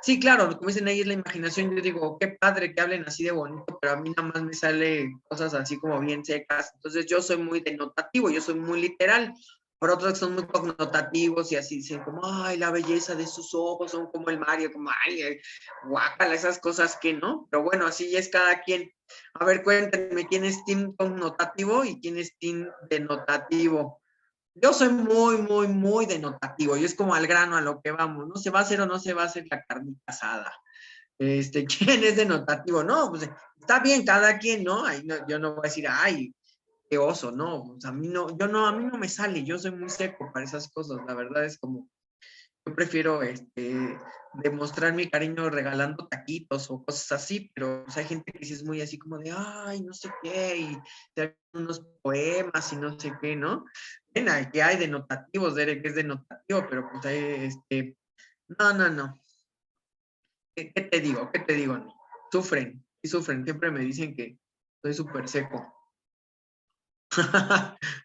sí, claro, como dicen ahí es la imaginación, yo digo, qué padre que hablen así de bonito, pero a mí nada más me sale cosas así como bien secas. Entonces yo soy muy denotativo, yo soy muy literal. Por otros que son muy connotativos y así dicen como, ay, la belleza de sus ojos son como el Mario, como, ay, guácala, esas cosas que no. Pero bueno, así ya es cada quien. A ver, cuéntenme, ¿quién es team connotativo y quién es team denotativo? Yo soy muy, muy, muy denotativo. Yo es como al grano, a lo que vamos. No se va a hacer o no se va a hacer la carnita asada. ¿Quién es denotativo? No, pues está bien, cada quien, ¿no? Ahí no, yo no voy a decir, ay, qué oso, no. O sea, a mí no, yo no, a mí no me sale. Yo soy muy seco para esas cosas. La verdad es como, yo prefiero demostrar mi cariño regalando taquitos o cosas así, pero pues, hay gente que sí es muy así como de, ay, no sé qué, y te dan unos poemas y no sé qué, ¿no? Ven, aquí hay denotativos, Derek es denotativo, pero pues hay, no, no, no. ¿Qué te digo? ¿Qué te digo? No. Sufren, y sufren, siempre me dicen que soy súper seco.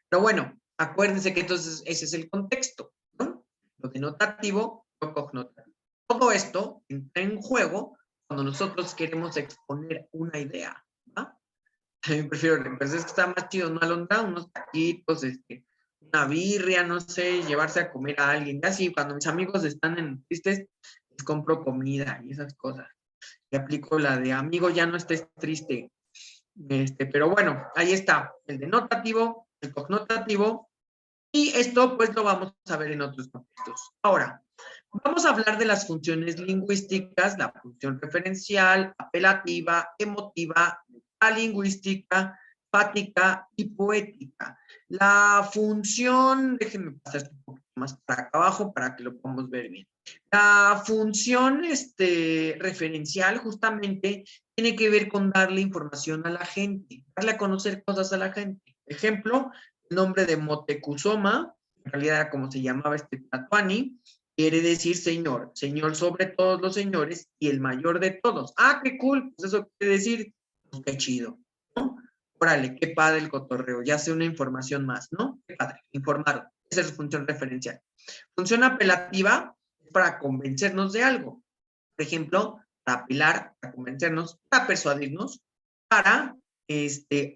Pero bueno, acuérdense que entonces ese es el contexto, ¿no? Lo denotativo, lo connotativo. Todo esto entra en juego cuando nosotros queremos exponer una idea, ¿va? Yo prefiero, pues es que está más chido, ¿no? Alondra, unos taquitos, una birria, no sé, llevarse a comer a alguien. Ya sí, cuando mis amigos están en tristes, les compro comida y esas cosas. Y aplico la de amigo, ya no estés triste. Pero bueno, ahí está, el denotativo, el connotativo, y esto pues lo vamos a ver en otros contextos. Ahora, vamos a hablar de las funciones lingüísticas, la función referencial, apelativa, emotiva, lingüística, fática y poética. La función, déjenme pasar un poquito más para acá abajo para que lo podamos ver bien. La función referencial justamente tiene que ver con darle información a la gente, darle a conocer cosas a la gente. Ejemplo, el nombre de Motecuzoma, en realidad era como se llamaba Tlatoani, quiere decir señor, señor sobre todos los señores y el mayor de todos. Ah, qué cool, pues eso quiere decir, pues qué chido, ¿no? Órale, qué padre el cotorreo, ya sé una información más, ¿no? Qué padre, informaron. Esa es su función referencial. Función apelativa es para convencernos de algo. Por ejemplo, para apelar, para convencernos, para persuadirnos, para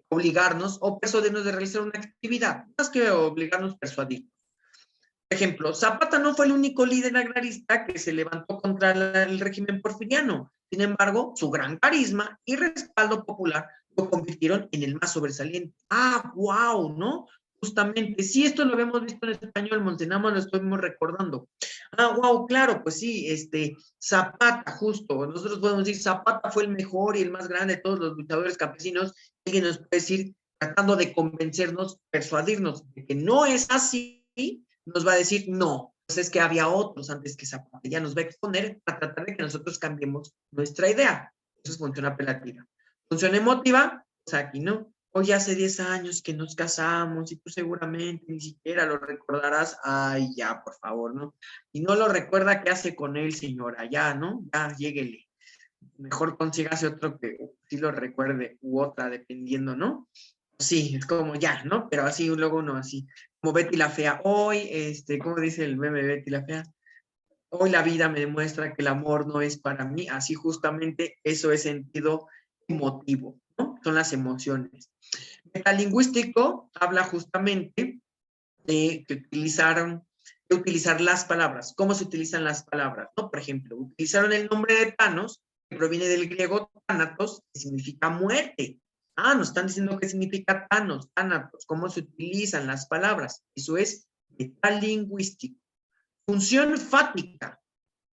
obligarnos o persuadirnos de realizar una actividad, más que obligarnos, persuadirnos. Por ejemplo, Zapata no fue el único líder agrarista que se levantó contra el régimen porfiriano. Sin embargo, su gran carisma y respaldo popular lo convirtieron en el más sobresaliente. Ah, wow, ¿no? Justamente, sí, esto lo habíamos visto en español, Montenamo lo estuvimos recordando. Ah, wow, claro, pues sí, Zapata, justo, nosotros podemos decir, Zapata fue el mejor y el más grande de todos los luchadores campesinos. Alguien nos puede decir, tratando de convencernos, persuadirnos de que no es así, nos va a decir, no, pues es que había otros antes que Zapata. Ya nos va a exponer para tratar de que nosotros cambiemos nuestra idea. Eso es función apelativa. Función emotiva, pues aquí no. Hoy hace 10 años que nos casamos y tú seguramente ni siquiera lo recordarás. Ay, ya, por favor, ¿no? Y no lo recuerda, ¿qué hace con él, señora? Ya, ¿no? Ya, lléguele. Mejor consígase otro que sí lo recuerde u otra, dependiendo, ¿no? Sí, es como ya, ¿no? Pero así luego uno así, como Betty la Fea. Hoy, ¿cómo dice el meme de Betty la Fea? Hoy la vida me demuestra que el amor no es para mí. Así justamente eso es sentido emotivo. ¿no? Son las emociones. Metalingüístico habla justamente de utilizar las palabras. ¿Cómo se utilizan las palabras? ¿No? Por ejemplo, utilizaron el nombre de Thanos, que proviene del griego Thanatos, que significa muerte. Ah, nos están diciendo qué significa Thanos, Thanatos, cómo se utilizan las palabras. Eso es metalingüístico. Función fática,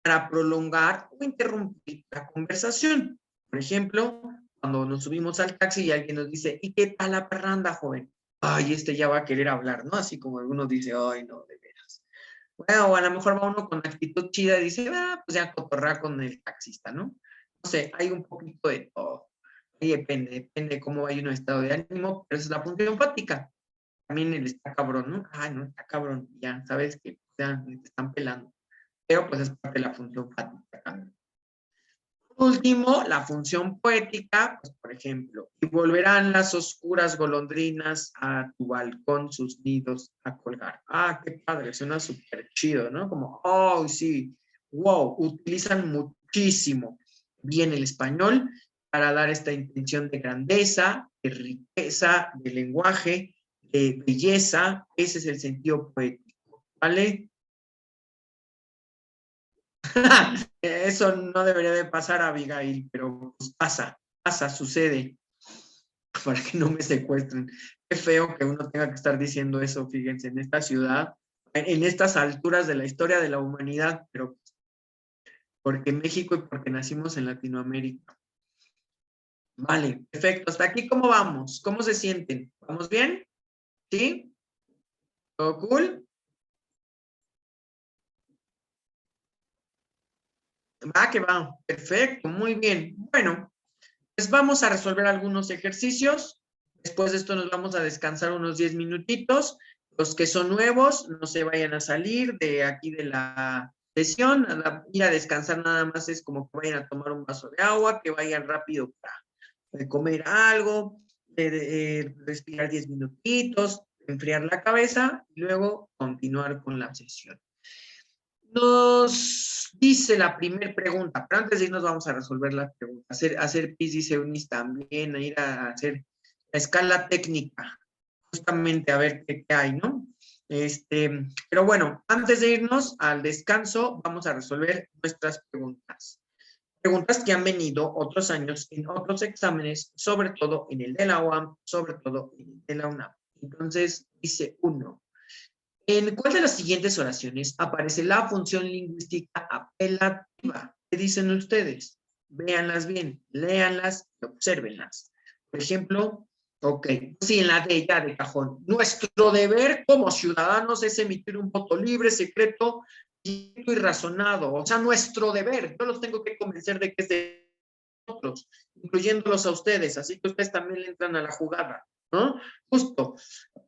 para prolongar o interrumpir la conversación. Por ejemplo, cuando nos subimos al taxi y alguien nos dice, ¿y qué tal la parranda, joven? Ay, este ya va a querer hablar, ¿no? Así como algunos dice, ay, no, de veras. Bueno, o a lo mejor va uno con actitud chida y dice, ah, pues ya cotorrea con el taxista, ¿no? No sé, hay un poquito de todo. Ahí depende de cómo vaya uno estado de ánimo, pero esa es la función empática. También el está cabrón, ¿no? Ay, no, está cabrón, ya, sabes que ya te están pelando. Pero pues es parte de la función fática también. Por último, la función poética, pues por ejemplo, y volverán las oscuras golondrinas a tu balcón sus nidos a colgar. Ah, qué padre, suena súper chido, ¿no? Como, oh, sí, wow, utilizan muchísimo bien el español para dar esta intención de grandeza, de riqueza, de lenguaje, de belleza. Ese es el sentido poético, ¿vale? Eso no debería de pasar, Abigail, pero pues pasa, sucede, para que no me secuestren. Qué feo que uno tenga que estar diciendo eso, fíjense, en esta ciudad, en estas alturas de la historia de la humanidad, pero porque México y porque nacimos en Latinoamérica. Vale, perfecto. Hasta aquí, ¿cómo vamos? ¿Cómo se sienten? ¿Vamos bien? ¿Sí? ¿Todo cool? Va que va. Perfecto, muy bien. Bueno, pues vamos a resolver algunos ejercicios. Después de esto nos vamos a descansar unos 10 minutitos. Los que son nuevos, no se vayan a salir de aquí de la sesión. Ir a descansar nada más es como que vayan a tomar un vaso de agua, que vayan rápido para comer algo, respirar 10 minutitos, enfriar la cabeza y luego continuar con la sesión. Nos dice la primera pregunta, pero antes de irnos vamos a resolver la pregunta. Hacer PIS, dice Unis también, a ir a hacer la escala técnica, justamente a ver qué hay, ¿no? Pero bueno, antes de irnos al descanso, vamos a resolver nuestras preguntas. Preguntas que han venido otros años en otros exámenes, sobre todo en el de la UAM, sobre todo en el de la UNAM. Entonces, dice uno. ¿En cuál de las siguientes oraciones aparece la función lingüística apelativa? ¿Qué dicen ustedes? Véanlas bien, léanlas y obsérvenlas. Por ejemplo, ok, sí, en la de ya de cajón. Nuestro deber como ciudadanos es emitir un voto libre, secreto y razonado. O sea, nuestro deber. Yo los tengo que convencer de que es de nosotros, incluyéndolos a ustedes. Así que ustedes también le entran a la jugada, ¿no? Justo.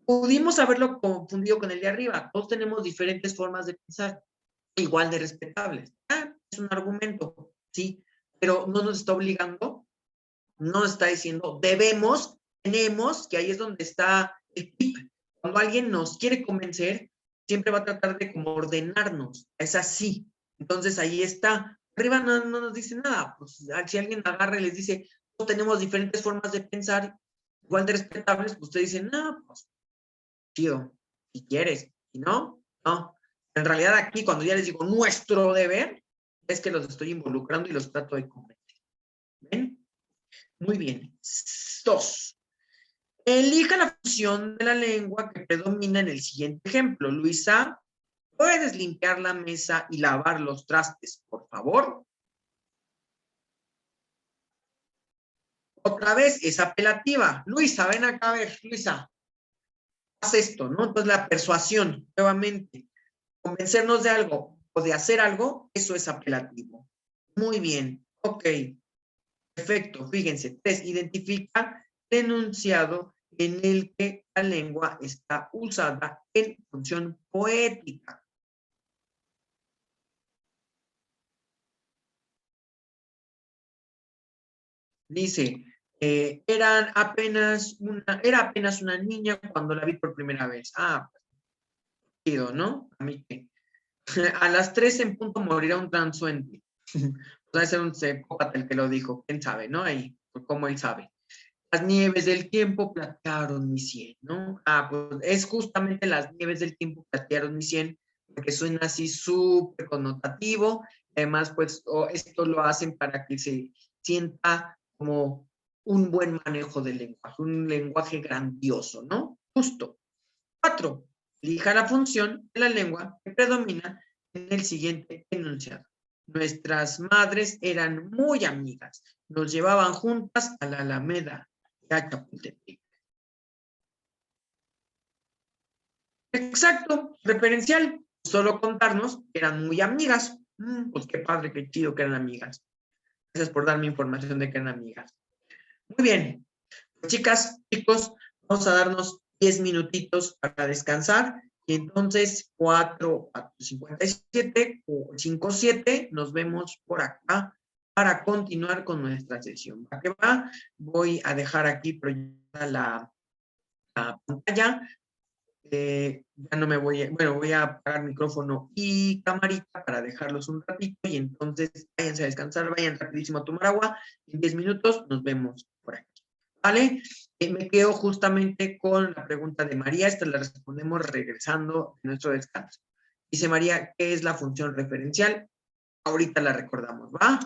Pudimos haberlo confundido con el de arriba. Todos tenemos diferentes formas de pensar, igual de respetables. Ah, es un argumento, sí, pero no nos está obligando, no nos está diciendo debemos, tenemos, que ahí es donde está el tip. Cuando alguien nos quiere convencer, siempre va a tratar de como ordenarnos. Es así. Entonces ahí está. Arriba no nos dice nada. Pues si alguien agarra y les dice, todos tenemos diferentes formas de pensar, igual de respetables, pues ustedes dicen, no, pues chido, si quieres, si no, no. En realidad aquí cuando ya les digo nuestro deber, es que los estoy involucrando y los trato de convencer. ¿Ven? Muy bien. Dos. Elija la función de la lengua que predomina en el siguiente ejemplo. Luisa, ¿puedes limpiar la mesa y lavar los trastes, por favor? Otra vez, es apelativa. Luisa, ven acá a ver, Luisa, haz esto, ¿no? Entonces la persuasión, nuevamente. Convencernos de algo o de hacer algo, eso es apelativo. Muy bien, ok, perfecto. Fíjense, tres, identifica el enunciado en el que la lengua está usada en función poética. Dice, era apenas una niña cuando la vi por primera vez. Ah, pues, ¿no? A mí qué. A las 3 en punto morirá un transuente. Puede ser un psicópata el que lo dijo, quién sabe, ¿no? Ahí, pues, cómo él sabe. Las nieves del tiempo platearon mi sien, ¿no? Pues es justamente las nieves del tiempo platearon mi sien, porque suena así súper connotativo. Además, pues esto lo hacen para que se sienta como un buen manejo del lenguaje, un lenguaje grandioso, ¿no? Justo. 4. Elija la función de la lengua que predomina en el siguiente enunciado. Nuestras madres eran muy amigas. Nos llevaban juntas a la Alameda de Chapultepec. Exacto, referencial. Solo contarnos que eran muy amigas. Pues qué padre, qué chido que eran amigas. Gracias por darme información de que eran amigas. Muy bien. Chicas, chicos, vamos a darnos 10 minutitos para descansar y entonces 4:57 o 5:07 nos vemos por acá para continuar con nuestra sesión. ¿Va que va? Voy a dejar aquí proyectada la pantalla. Ya no me voy bueno, voy a apagar micrófono y camarita para dejarlos un ratito y entonces váyanse a descansar, vayan rapidísimo a tomar agua. En 10 minutos nos vemos por aquí. ¿Vale? Me quedo justamente con la pregunta de María, esta la respondemos regresando a nuestro descanso. Dice María, ¿qué es la función referencial? Ahorita la recordamos, ¿va?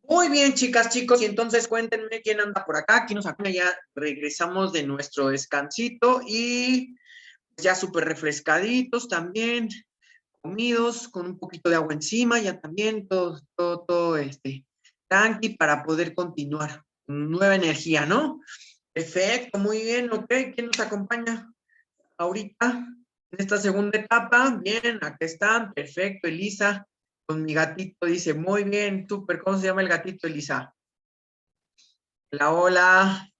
Muy bien, chicas, chicos, y entonces cuéntenme quién anda por acá, quién nos acompaña. Ya regresamos de nuestro descansito y ya súper refrescaditos también, comidos, con un poquito de agua encima, ya también, todo tranqui para poder continuar. Nueva energía, ¿no? Perfecto, muy bien, ok. ¿Quién nos acompaña ahorita en esta segunda etapa? Bien, acá están, perfecto, Elisa, con mi gatito, dice, muy bien, súper, ¿cómo se llama el gatito, Elisa? Hola, hola.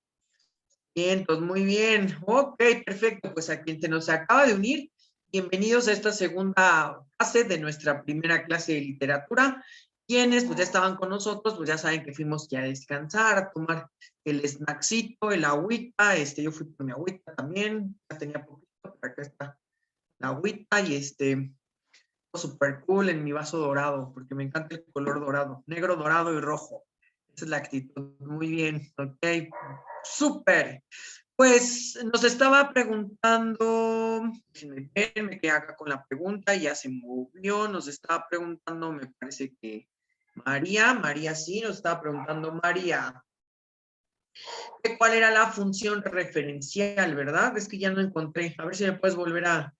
Bien, pues muy bien. Ok, perfecto. Pues a quien se nos acaba de unir, bienvenidos a esta segunda fase de nuestra primera clase de literatura. Quienes pues ya estaban con nosotros, pues ya saben que fuimos ya a descansar, a tomar el snacksito, el agüita. Yo fui por mi agüita también, ya tenía poquito, pero acá está la agüita y súper cool en mi vaso dorado, porque me encanta el color dorado, negro, dorado y rojo. Esa es la actitud. Muy bien, ok, súper. Pues nos estaba preguntando, déjenme ver, me quedé acá con la pregunta, ya se movió, nos estaba preguntando, me parece que María sí, nos estaba preguntando María, ¿cuál era la función referencial, verdad? Es que ya no encontré, a ver si me puedes volver a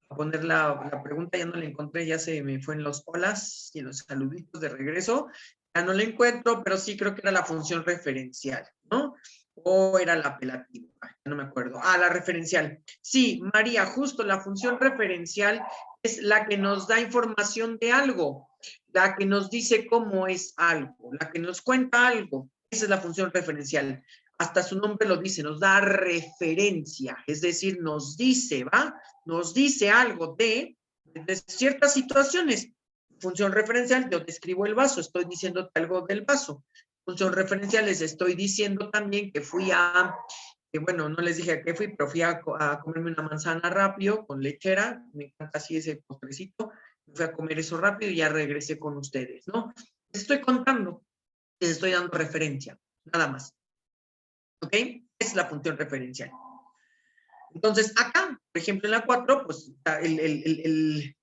poner la pregunta, ya no la encontré, ya se me fue en los holas y en los saluditos de regreso, ya no la encuentro, pero sí creo que era la función referencial, ¿no? O era la apelativa, no me acuerdo. Ah, la referencial. Sí, María, justo la función referencial es la que nos da información de algo, la que nos dice cómo es algo, la que nos cuenta algo. Esa es la función referencial. Hasta su nombre lo dice, nos da referencia, es decir, nos dice, ¿va? Nos dice algo de ciertas situaciones. Función referencial, yo describo el vaso, estoy diciéndote algo del vaso. Función referencial, les estoy diciendo también que que bueno, no les dije a qué fui, pero fui a comerme una manzana rápido con lechera, me encanta así ese postrecito, fui a comer eso rápido y ya regresé con ustedes, ¿no? Les estoy contando, les estoy dando referencia, nada más, ¿ok? Es la función referencial. Entonces, acá, por ejemplo, en la 4, pues el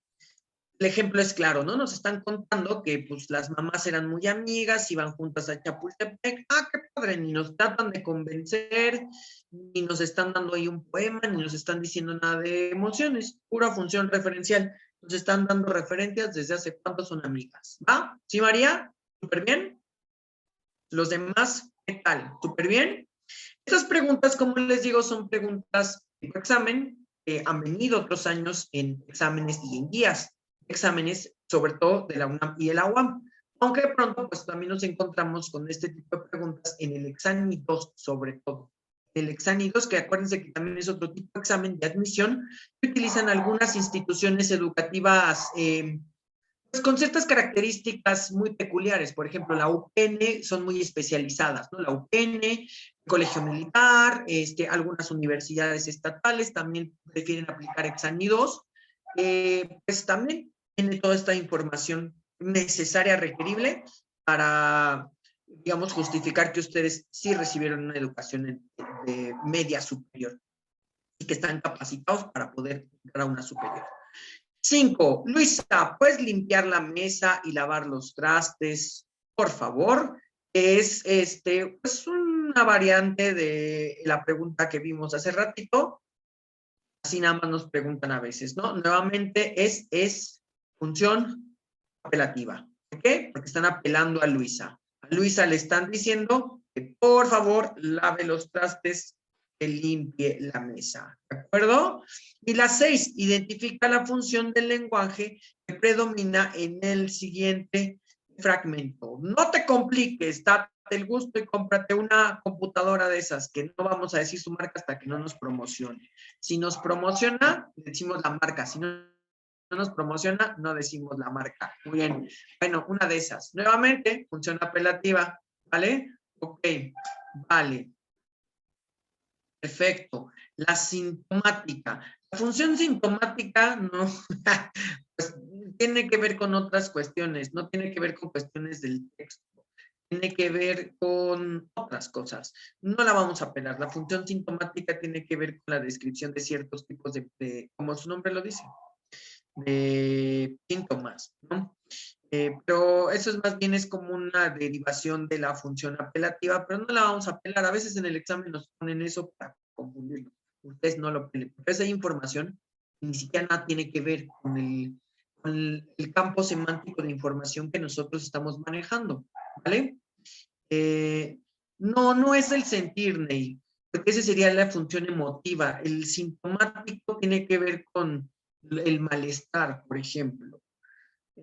ejemplo es claro, ¿no? Nos están contando que pues las mamás eran muy amigas, iban juntas a Chapultepec. Ah, qué padre, ni nos tratan de convencer, ni nos están dando ahí un poema, ni nos están diciendo nada de emociones, pura función referencial. Nos están dando referencias desde hace cuánto son amigas. ¿Va? ¿Sí, María? ¿Súper bien? Los demás, ¿qué tal? ¿Súper bien? Estas preguntas, como les digo, son preguntas de examen que han venido otros años en exámenes y en guías, exámenes sobre todo de la UNAM y de la UAM. Aunque de pronto, pues también nos encontramos con este tipo de preguntas en el examen 2, sobre todo. El examen 2, que acuérdense que también es otro tipo de examen de admisión que utilizan algunas instituciones educativas pues con ciertas características muy peculiares. Por ejemplo, la UPN son muy especializadas, ¿no? La UPN, Colegio Militar, algunas universidades estatales también prefieren aplicar Exanidos. Pues también tiene toda esta información necesaria, requerible, para, digamos, justificar que ustedes sí recibieron una educación de media superior y que están capacitados para poder entrar a una superior. 5. Luisa, ¿puedes limpiar la mesa y lavar los trastes, por favor? Es pues una variante de la pregunta que vimos hace ratito. Así nada más nos preguntan a veces, ¿no? Nuevamente es función apelativa. ¿Por qué? Porque están apelando a Luisa. A Luisa le están diciendo que por favor lave los trastes, que limpie la mesa. ¿De acuerdo? Y la 6, identifica la función del lenguaje que predomina en el siguiente fragmento. No te compliques, date el gusto y cómprate una computadora de esas, que no vamos a decir su marca hasta que no nos promocione. Si nos promociona, decimos la marca. Si no nos promociona, no decimos la marca. Muy bien. Bueno, una de esas. Nuevamente, función apelativa. ¿Vale? Ok. Vale. Perfecto. La sintomática. La función sintomática no, pues, tiene que ver con otras cuestiones, no tiene que ver con cuestiones del texto, tiene que ver con otras cosas. No la vamos a apelar. La función sintomática tiene que ver con la descripción de ciertos tipos como su nombre lo dice, de síntomas, ¿no? Pero eso es más bien es como una derivación de la función apelativa, pero no la vamos a apelar. A veces en el examen nos ponen eso para confundirlo. Ustedes no lo apelen, porque esa información ni siquiera nada tiene que ver con el campo semántico de información que nosotros estamos manejando, ¿vale? No es el sentir, Ney, porque esa sería la función emotiva. El sintomático tiene que ver con el malestar, por ejemplo.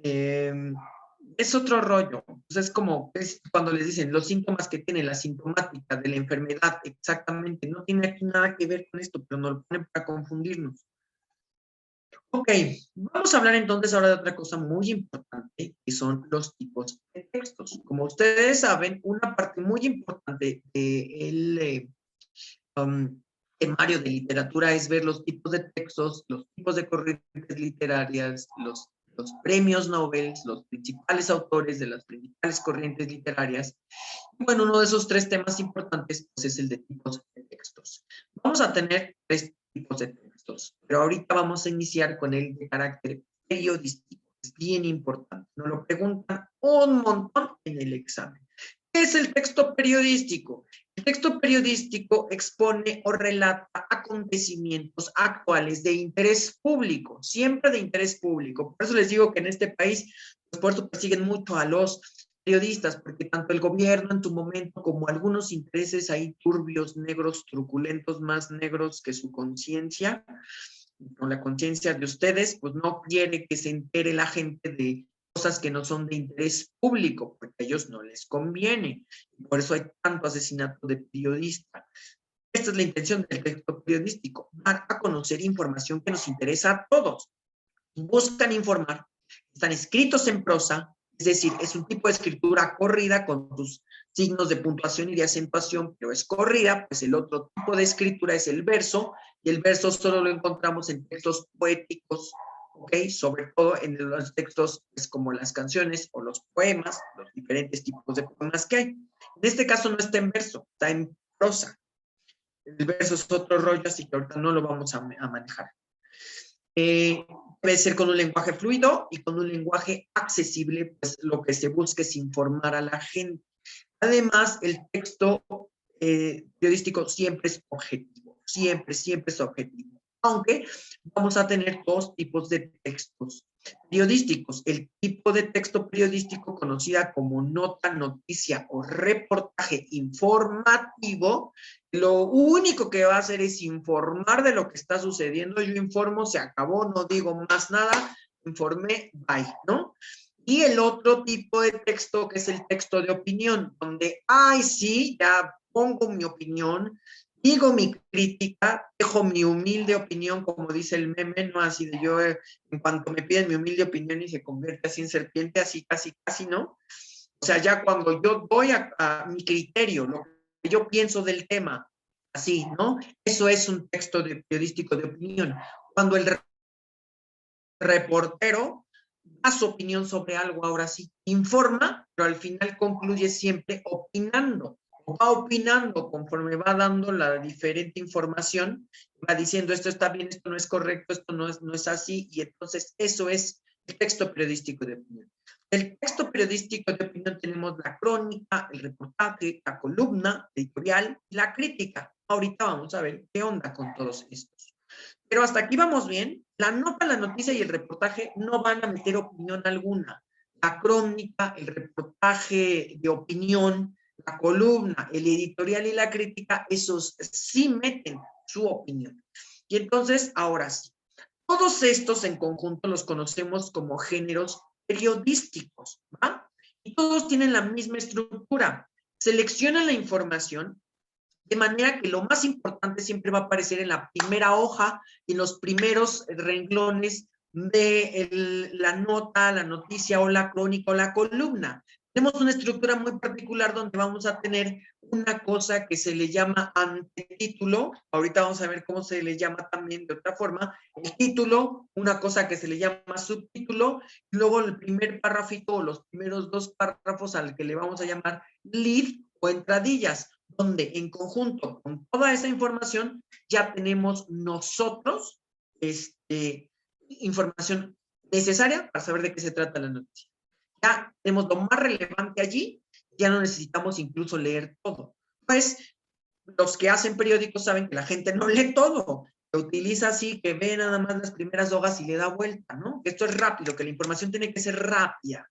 Es otro rollo. Es como es cuando les dicen los síntomas que tiene la sintomática de la enfermedad, exactamente. No tiene aquí nada que ver con esto, pero nos lo ponen para confundirnos. Ok, vamos a hablar entonces ahora de otra cosa muy importante, que son los tipos de textos. Como ustedes saben, una parte muy importante del temario de literatura es ver los tipos de textos, los tipos de corrientes literarias, los premios Nobel, los principales autores de las principales corrientes literarias. Y bueno, uno de esos tres temas importantes pues, es el de tipos de textos. Vamos a tener tres tipos de textos, pero ahorita vamos a iniciar con el de carácter periodístico. Es bien importante, nos lo preguntan un montón en el examen. ¿Qué es el texto periodístico? El texto periodístico expone o relata acontecimientos actuales de interés público, siempre de interés público. Por eso les digo que en este país, pues, por eso persiguen mucho a los periodistas, porque tanto el gobierno en su momento como algunos intereses ahí turbios, negros, truculentos, más negros que su conciencia, con la conciencia de ustedes, pues no quiere que se entere la gente de cosas que no son de interés público, porque a ellos no les conviene. Por eso hay tanto asesinato de periodistas. Esta es la intención del texto periodístico, dar a conocer información que nos interesa a todos. Buscan informar, están escritos en prosa, es decir, es un tipo de escritura corrida con sus signos de puntuación y de acentuación, pero es corrida, pues el otro tipo de escritura es el verso, y el verso solo lo encontramos en textos poéticos, ¿ok? Sobre todo en los textos pues, como las canciones o los poemas, los diferentes tipos de poemas que hay. En este caso no está en verso, está en prosa. El verso es otro rollo, así que ahorita no lo vamos a manejar. Debe ser con un lenguaje fluido y con un lenguaje accesible, pues lo que se busca es informar a la gente. Además, el texto periodístico siempre es objetivo, siempre es objetivo. Aunque vamos a tener dos tipos de textos periodísticos. El tipo de texto periodístico conocida como nota, noticia o reportaje informativo, lo único que va a hacer es informar de lo que está sucediendo. Yo informo, se acabó, no digo más nada, informé, bye, ¿no? Y el otro tipo de texto, que es el texto de opinión, donde, ay, sí, ya pongo mi opinión, digo mi crítica, dejo mi humilde opinión, como dice el meme, ¿no? Así de yo, en cuanto me piden mi humilde opinión y se convierte así en serpiente, así casi, ¿no? O sea, ya cuando yo doy a mi criterio, lo que yo pienso del tema, así, ¿no? Eso es un texto periodístico de opinión. Cuando el reportero da su opinión sobre algo, ahora sí, informa, pero al final concluye siempre opinando. Va opinando conforme va dando la diferente información, va diciendo esto está bien, esto no es correcto, esto no es así, y entonces eso es el texto periodístico de opinión. El texto periodístico de opinión tenemos la crónica, el reportaje, la columna editorial y la crítica. Ahorita vamos a ver qué onda con todos estos. Pero hasta aquí vamos bien. La nota, la noticia y el reportaje no van a meter opinión alguna. La crónica, el reportaje de opinión, la columna, el editorial y la crítica, esos sí meten su opinión. Y entonces, ahora sí, todos estos en conjunto los conocemos como géneros periodísticos, ¿va? Y todos tienen la misma estructura. Seleccionan la información de manera que lo más importante siempre va a aparecer en la primera hoja, en los primeros renglones de la nota, la noticia o la crónica o la columna. Tenemos una estructura muy particular donde vamos a tener una cosa que se le llama antetítulo. Ahorita vamos a ver cómo se le llama también de otra forma. El título, una cosa que se le llama subtítulo, y luego el primer párrafito o los primeros dos párrafos al que le vamos a llamar lead o entradillas, donde en conjunto con toda esa información ya tenemos nosotros información necesaria para saber de qué se trata la noticia. Ya tenemos lo más relevante allí, ya no necesitamos incluso leer todo. Pues los que hacen periódicos saben que la gente no lee todo, lo utiliza así, que ve nada más las primeras hojas y le da vuelta, ¿no? Esto es rápido, que la información tiene que ser rápida.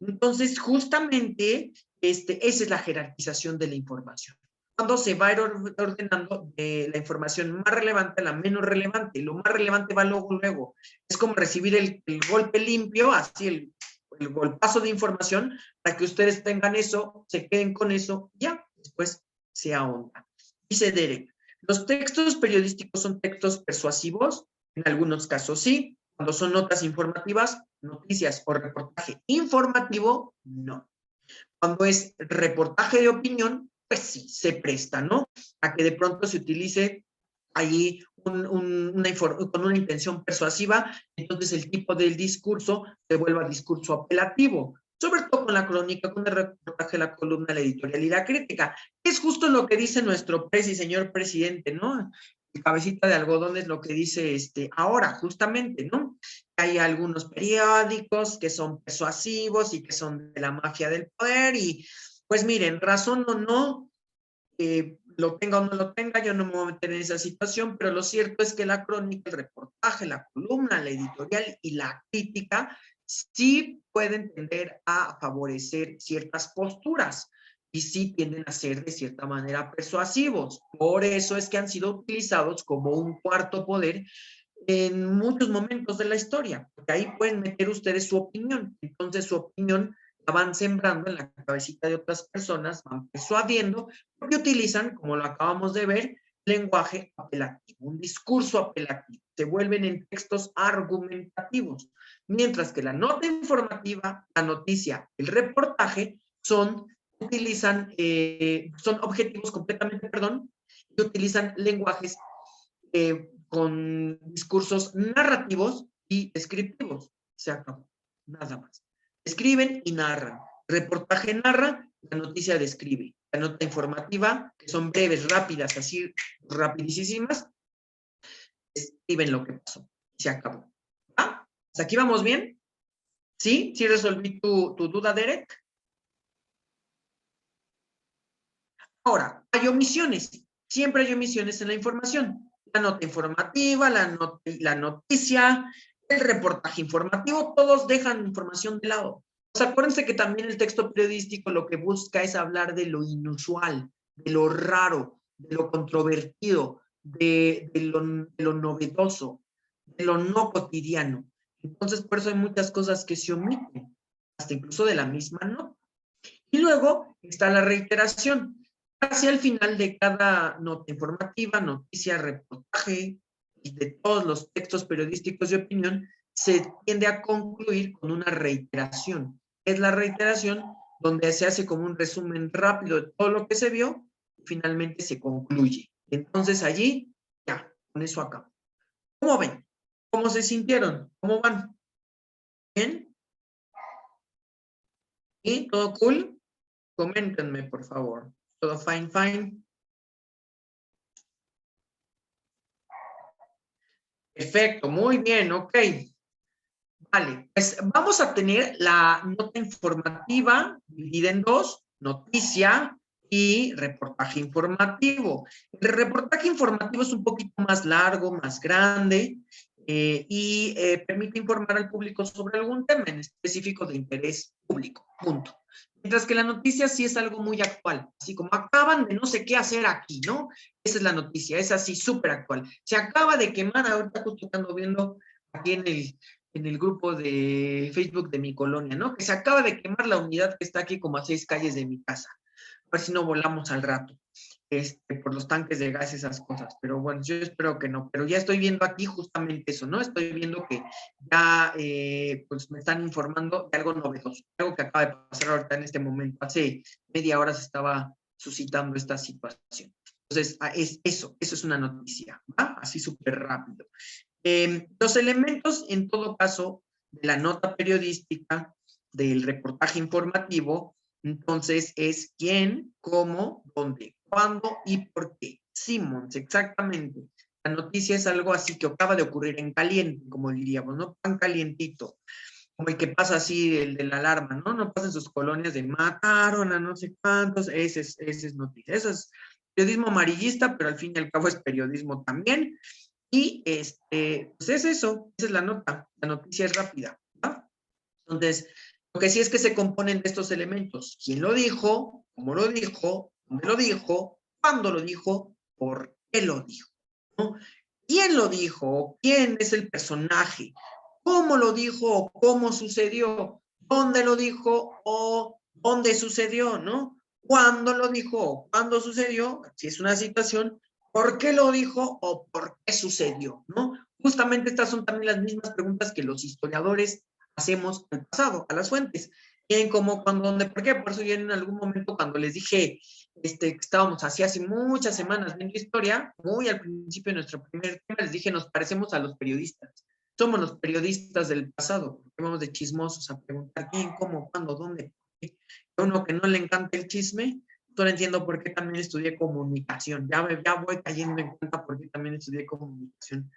Entonces, justamente, esa es la jerarquización de la información. Cuando se va a ir ordenando de la información más relevante a la menos relevante, y lo más relevante va luego. Es como recibir el golpe limpio, así el golpazo de información, para que ustedes tengan eso, se queden con eso, ya, después se ahonda. Dice Derek, ¿los textos periodísticos son textos persuasivos? En algunos casos sí. Cuando son notas informativas, noticias o reportaje informativo, no. Cuando es reportaje de opinión, pues sí, se presta, ¿no? A que de pronto se utilice allí con una intención persuasiva, entonces el tipo del discurso se vuelva discurso apelativo, sobre todo con la crónica, con el reportaje, la columna, la editorial y la crítica. Es justo lo que dice nuestro señor presidente, ¿no? El cabecita de algodón es lo que dice ahora, justamente, ¿no? Hay algunos periódicos que son persuasivos y que son de la mafia del poder y, pues miren, razón o no, lo tenga o no lo tenga, yo no me voy a meter en esa situación, pero lo cierto es que la crónica, el reportaje, la columna, la editorial y la crítica sí pueden tender a favorecer ciertas posturas y sí tienden a ser de cierta manera persuasivos. Por eso es que han sido utilizados como un cuarto poder en muchos momentos de la historia, porque ahí pueden meter ustedes su opinión. Entonces su opinión la van sembrando en la cabecita de otras personas, van persuadiendo, porque utilizan, como lo acabamos de ver, lenguaje apelativo, un discurso apelativo. Se vuelven en textos argumentativos, mientras que la nota informativa, la noticia, el reportaje son objetivos completamente, y utilizan lenguajes con discursos narrativos y descriptivos. Se acabó, nada más. Escriben y narran. Reportaje narra, la noticia describe. La nota informativa, que son breves, rápidas, así rapidísimas, escriben lo que pasó. Se acabó. ¿Ah? ¿Hasta aquí vamos bien? ¿Sí? ¿Sí resolví tu duda, Derek? Ahora, hay omisiones. Siempre hay omisiones en la información. La nota informativa, la noticia, el reportaje informativo, todos dejan información de lado. Pues acuérdense que también el texto periodístico lo que busca es hablar de lo inusual, de lo raro, de lo controvertido, de lo novedoso, de lo no cotidiano. Entonces, por eso hay muchas cosas que se omiten, hasta incluso de la misma nota. Y luego está la reiteración. Casi al final de cada nota informativa, noticia, reportaje y de todos los textos periodísticos de opinión, se tiende a concluir con una reiteración. Es la reiteración donde se hace como un resumen rápido de todo lo que se vio y finalmente se concluye. Entonces allí, ya, con eso acabo. ¿Cómo ven? ¿Cómo se sintieron? ¿Cómo van? ¿Bien? ¿Y todo cool? Coméntenme, por favor. ¿Todo fine, fine? Perfecto, muy bien, ok. Vale, pues vamos a tener la nota informativa dividida en dos, noticia y reportaje informativo. El reportaje informativo es un poquito más largo, más grande y permite informar al público sobre algún tema en específico de interés público, punto. Mientras que la noticia sí es algo muy actual, así como acaban de no sé qué hacer aquí, ¿no? Esa es la noticia, es así súper actual. Se acaba de quemar, ahorita justo estando viendo aquí en el grupo de Facebook de mi colonia, ¿no? Que se acaba de quemar la unidad que está aquí como a 6 calles de mi casa. A ver si no volamos al rato, por los tanques de gas, esas cosas. Pero bueno, yo espero que no. Pero ya estoy viendo aquí justamente eso, ¿no? Estoy viendo que ya, pues me están informando de algo novedoso, algo que acaba de pasar ahorita en este momento. Hace media hora se estaba suscitando esta situación. Entonces, eso es una noticia, ¿va? Así súper rápido. Los elementos, en todo caso, de la nota periodística, del reportaje informativo, entonces es quién, cómo, dónde, cuándo y por qué. Simons, exactamente. La noticia es algo así que acaba de ocurrir en caliente, como diríamos, ¿no? Tan calientito. como el que pasa así, el de la alarma, ¿no? No pasan sus colonias de mataron a no sé cuántos, ese es noticia. Eso es periodismo amarillista, pero al fin y al cabo es periodismo también. Y pues es eso, esa es la nota, la noticia es rápida, ¿no? Entonces, lo que sí es que se componen de estos elementos. ¿Quién lo dijo? ¿Cómo lo dijo? ¿Dónde lo dijo? ¿Cuándo lo dijo? ¿Por qué lo dijo? ¿No? ¿Quién lo dijo? ¿Quién es el personaje? ¿Cómo lo dijo? ¿Cómo sucedió? ¿Dónde lo dijo? ¿O dónde sucedió? ¿No? ¿Cuándo lo dijo? ¿Cuándo sucedió? Si es una situación, ¿por qué lo dijo? ¿O por qué sucedió? ¿No? Justamente estas son también las mismas preguntas que los historiadores hacemos al pasado, a las fuentes. Bien, como cuando, dónde, por qué. Por eso yo en algún momento cuando les dije que estábamos así hace muchas semanas viendo historia, muy al principio de nuestro primer tema, les dije, nos parecemos a los periodistas. Somos los periodistas del pasado, porque vamos de chismosos a preguntar quién, cómo, cuándo, dónde, por qué. A uno que no le encanta el chisme, yo no entiendo por qué también estudié comunicación. Ya voy cayendo en cuenta por qué también estudié comunicación.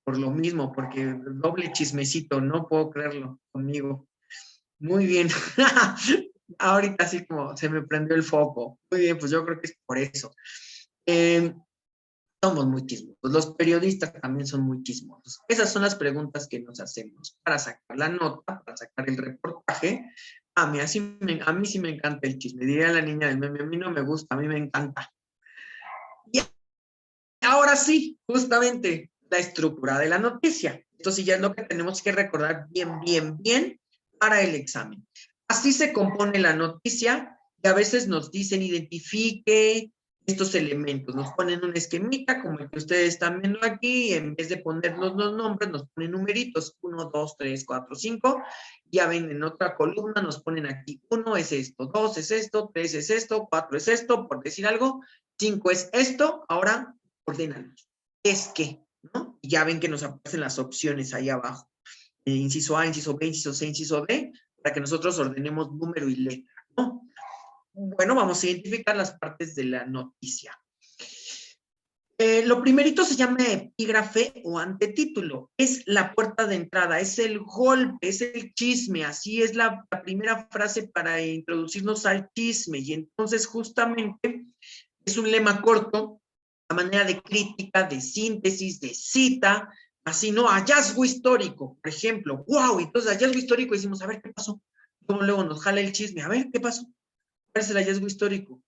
Por lo mismo, porque doble chismecito, no puedo creerlo conmigo. Muy bien. Ahorita así como se me prendió el foco. Muy bien, pues yo creo que es por eso. Eh, Somos muy chismosos. Los periodistas también son muy chismosos. Esas son las preguntas que nos hacemos para sacar la nota, para sacar el reportaje. A mí sí me encanta el chisme. Diría la niña del meme, a mí no me gusta, a mí me encanta. Y ahora sí, justamente la estructura de la noticia. Esto sí ya es lo que tenemos que recordar bien para el examen. Así se compone la noticia y a veces nos dicen identifique estos elementos. Nos ponen un esquemita como el que ustedes están viendo aquí y en vez de ponernos los nombres nos ponen numeritos 1, 2, 3, 4, 5. Ya ven en otra columna nos ponen aquí 1 es esto, 2 es esto, 3 es esto, 4 es esto, por decir algo, 5 es esto. Ahora ordénalos. Es que, ¿no? Y ya ven que nos aparecen las opciones ahí abajo. Inciso A, inciso B, inciso C, inciso D, para que nosotros ordenemos número y letra, ¿no? Bueno, vamos a identificar las partes de la noticia. Lo primerito se llama epígrafe o antetítulo. Es la puerta de entrada, es el golpe, es el chisme. Así es la primera frase para introducirnos al chisme. Y entonces justamente es un lema corto, a manera de crítica, de síntesis, de cita, así, ¿no? Hallazgo histórico, por ejemplo. ¡Wow! Entonces, hallazgo histórico, decimos, a ver, ¿qué pasó? Luego nos jala el chisme, a ver, ¿qué pasó? ¿Cuál es el hallazgo histórico?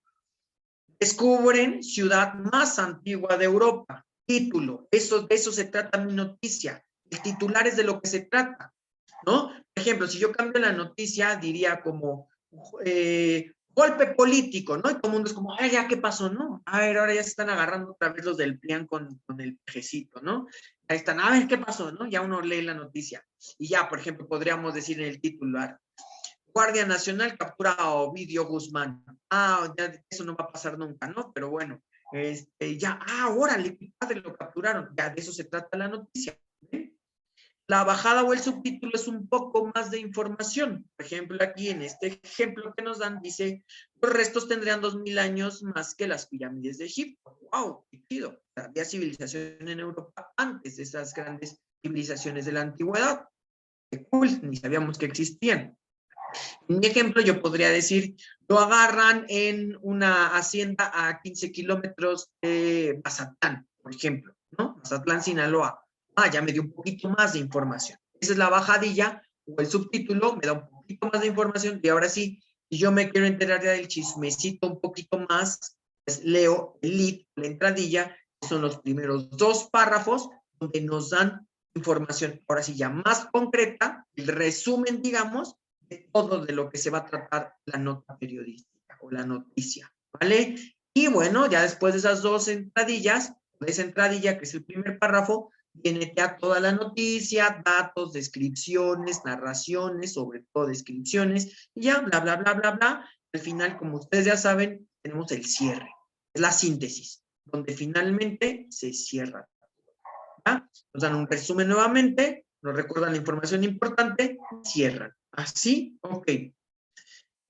Descubren ciudad más antigua de Europa. Título, de eso se trata mi noticia. El titular es de lo que se trata, ¿no? Por ejemplo, si yo cambio la noticia, diría como golpe político, ¿no? Y todo el mundo es como, ay, ya, ¿qué pasó? No, a ver, ahora ya se están agarrando otra vez los del PRIAN con el pejecito, ¿no? Ahí están, a ver, ¿qué pasó? ¿No? Ya uno lee la noticia. Y ya, por ejemplo, podríamos decir en el titular, Guardia Nacional captura a Ovidio Guzmán. Ya eso no va a pasar nunca, ¿no? Pero bueno, órale, qué padre, lo capturaron. Ya de eso se trata la noticia. ¿Eh? La bajada o el subtítulo es un poco más de información. Por ejemplo, aquí en este ejemplo que nos dan, dice, los restos tendrían 2000 años más que las pirámides de Egipto. ¡Wow! ¡Qué chido! Había civilización en Europa antes de esas grandes civilizaciones de la antigüedad. ¡Qué cool! Ni sabíamos que existían. En mi ejemplo, yo podría decir, lo agarran en una hacienda a 15 kilómetros de Mazatlán, por ejemplo, ¿no? Mazatlán, Sinaloa. Ya me dio un poquito más de información. Esa es la bajadilla o el subtítulo, me da un poquito más de información y ahora sí, si yo me quiero enterar ya del chismecito un poquito más, pues leo el lead, la entradilla, que son los primeros 2 párrafos donde nos dan información, ahora sí ya más concreta, el resumen, digamos, de todo de lo que se va a tratar la nota periodística o la noticia, ¿vale? Y bueno, ya después de esas 2 entradillas, de esa entradilla que es el primer párrafo, viene ya toda la noticia, datos, descripciones, narraciones, sobre todo descripciones, y ya, bla, bla, bla, bla, bla. Al final, como ustedes ya saben, tenemos el cierre, es la síntesis, donde finalmente se cierra. ¿Ya? Nos dan un resumen nuevamente, nos recuerdan la información importante, cierran. ¿Así? Ok.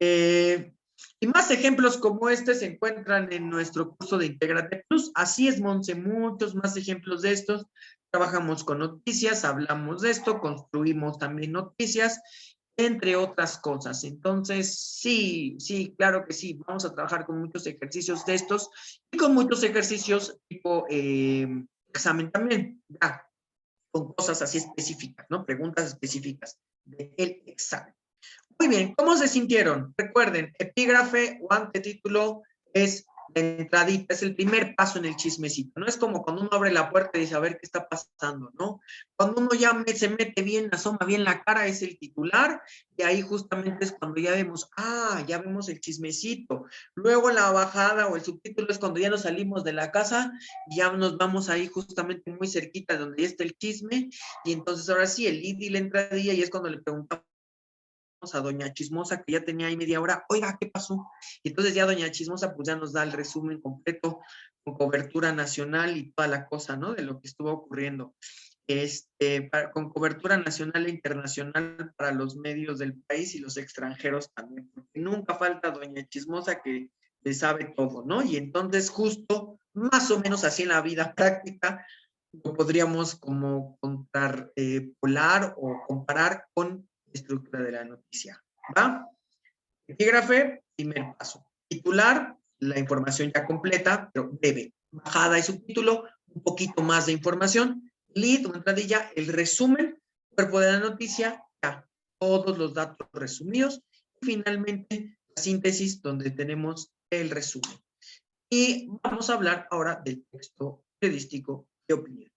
Y más ejemplos como este se encuentran en nuestro curso de Integrate Plus. Así es, Monse, muchos más ejemplos de estos. Trabajamos con noticias, hablamos de esto, construimos también noticias entre otras cosas. Entonces, sí, sí, claro que sí, vamos a trabajar con muchos ejercicios de estos y con muchos ejercicios tipo examen también, ya, con cosas así específicas, ¿no? Preguntas específicas del examen. Muy bien, ¿cómo se sintieron? Recuerden, epígrafe o antetítulo es la entradita, es el primer paso en el chismecito. No es como cuando uno abre la puerta y dice, a ver qué está pasando, ¿no? Cuando uno ya se mete bien, asoma bien la cara, es el titular, y ahí justamente es cuando ya vemos, ya vemos el chismecito. Luego la bajada o el subtítulo es cuando ya nos salimos de la casa y ya nos vamos ahí justamente muy cerquita donde ya está el chisme, y entonces ahora sí, el lead y la entradilla, y es cuando le preguntamos a doña Chismosa, que ya tenía ahí media hora, oiga, ¿qué pasó? Y entonces ya doña Chismosa pues ya nos da el resumen completo con cobertura nacional y toda la cosa, ¿no? De lo que estuvo ocurriendo. Con cobertura nacional e internacional para los medios del país y los extranjeros también, porque nunca falta doña Chismosa que le sabe todo, ¿no? Y entonces justo, más o menos así en la vida práctica, lo podríamos como polar o comparar con estructura de la noticia. ¿Va? Epígrafe, primer paso. Titular, la información ya completa, pero breve. Bajada y subtítulo, un poquito más de información. Lead o entradilla, el resumen, cuerpo de la noticia, ya, todos los datos resumidos. Y finalmente, la síntesis, donde tenemos el resumen. Y vamos a hablar ahora del texto periodístico de opinión.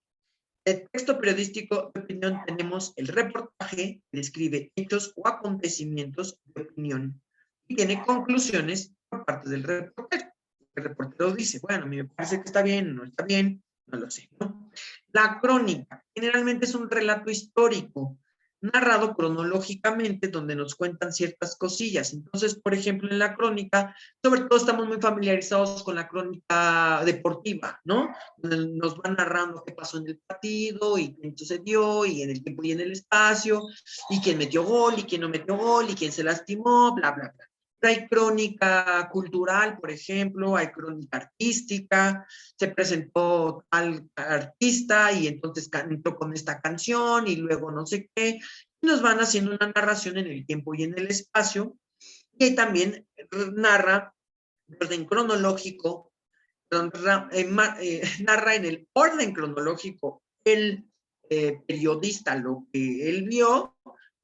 El texto periodístico de opinión tenemos el reportaje que describe hechos o acontecimientos de opinión y tiene conclusiones por parte del reportero. El reportero dice, bueno, a mí me parece que está bien, no está bien, no lo sé, ¿no? La crónica generalmente es un relato histórico narrado cronológicamente donde nos cuentan ciertas cosillas. Entonces, por ejemplo, en la crónica, sobre todo estamos muy familiarizados con la crónica deportiva, ¿no? Donde nos van narrando qué pasó en el partido y qué sucedió y en el tiempo y en el espacio y quién metió gol y quién no metió gol y quién se lastimó, bla, bla, bla. Pero hay crónica cultural, por ejemplo, hay crónica artística, se presentó al artista y entonces entró con esta canción y luego no sé qué, y nos van haciendo una narración en el tiempo y en el espacio, y también narra en orden cronológico, narra en el orden cronológico el periodista lo que él vio,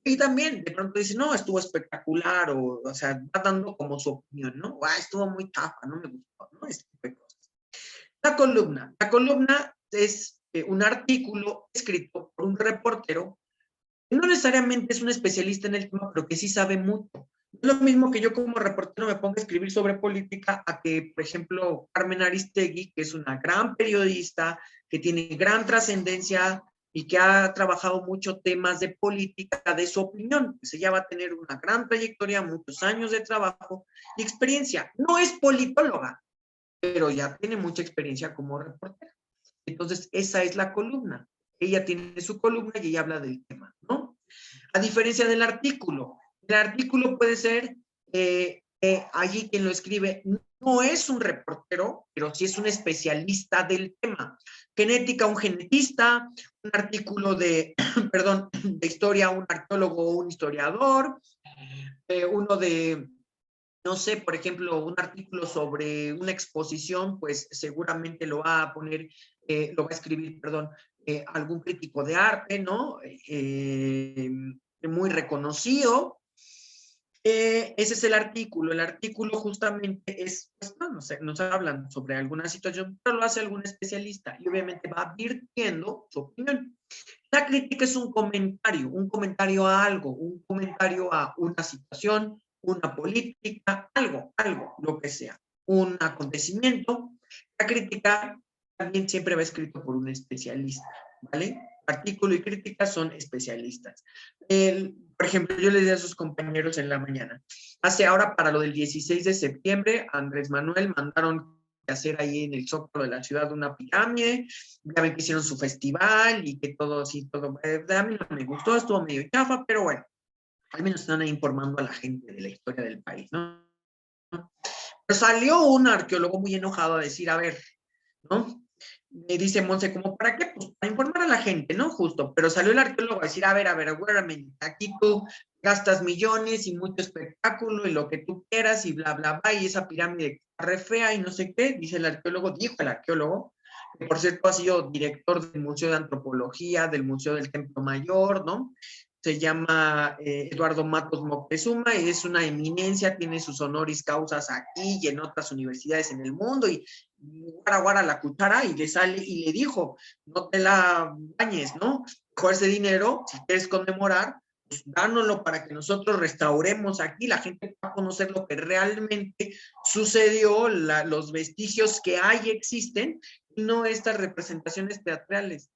y también de pronto dice, no, estuvo espectacular, o sea, va dando como su opinión, ¿no? Estuvo muy chafa, no me gustó, ¿no? Este tipo de cosas. La columna es un artículo escrito por un reportero, que no necesariamente es un especialista en el tema, pero que sí sabe mucho. No es lo mismo que yo como reportero me ponga a escribir sobre política a que, por ejemplo, Carmen Aristegui, que es una gran periodista, que tiene gran trascendencia y que ha trabajado mucho temas de política, de su opinión. Pues ella va a tener una gran trayectoria, muchos años de trabajo y experiencia. No es politóloga, pero ya tiene mucha experiencia como reportera. Entonces, esa es la columna. Ella tiene su columna y ella habla del tema, ¿no? A diferencia del artículo. El artículo puede ser, allí quien lo escribe no es un reportero, pero sí es un especialista del tema. Genética, un genetista, un artículo de, perdón, de historia, un arqueólogo o un historiador, uno de no sé, por ejemplo, un artículo sobre una exposición, pues seguramente lo va a poner, lo va a escribir, perdón, algún crítico de arte, ¿no? Muy reconocido. Ese es el artículo. El artículo justamente es, pues, no sé, nos hablan sobre alguna situación, pero lo hace algún especialista y obviamente va advirtiendo su opinión. La crítica es un comentario a algo, un comentario a una situación, una política, algo, lo que sea, un acontecimiento. La crítica también siempre va escrito por un especialista, ¿vale? Artículo y crítica son especialistas. Por ejemplo, yo les decía a sus compañeros en la mañana, hace ahora para lo del 16 de septiembre, Andrés Manuel mandaron hacer ahí en el Zócalo de la ciudad una pirámide, ya ven que hicieron su festival y que todo así, todo, a mí no me gustó, estuvo medio chafa, pero bueno, al menos están ahí informando a la gente de la historia del país, ¿no? Pero salió un arqueólogo muy enojado a decir, a ver, ¿no? Me dice Monse, ¿como para qué? Pues para informar a la gente, ¿no? Justo, pero salió el arqueólogo a decir, a ver, aguárdame, aquí tú gastas millones y mucho espectáculo y lo que tú quieras y bla, bla, bla, y esa pirámide está re fea y no sé qué, dice el arqueólogo, dijo el arqueólogo, que por cierto ha sido director del Museo de Antropología, del Museo del Templo Mayor, ¿no? Se llama Eduardo Matos Moctezuma y es una eminencia, tiene sus honoris causas aquí y en otras universidades en el mundo y guara guara la cuchara y le sale y le dijo, no te la bañes, ¿no? Mejor ese dinero, si quieres conmemorar, pues dánoslo para que nosotros restauremos aquí, la gente va a conocer lo que realmente sucedió, los vestigios que hay existen, y no estas representaciones teatrales,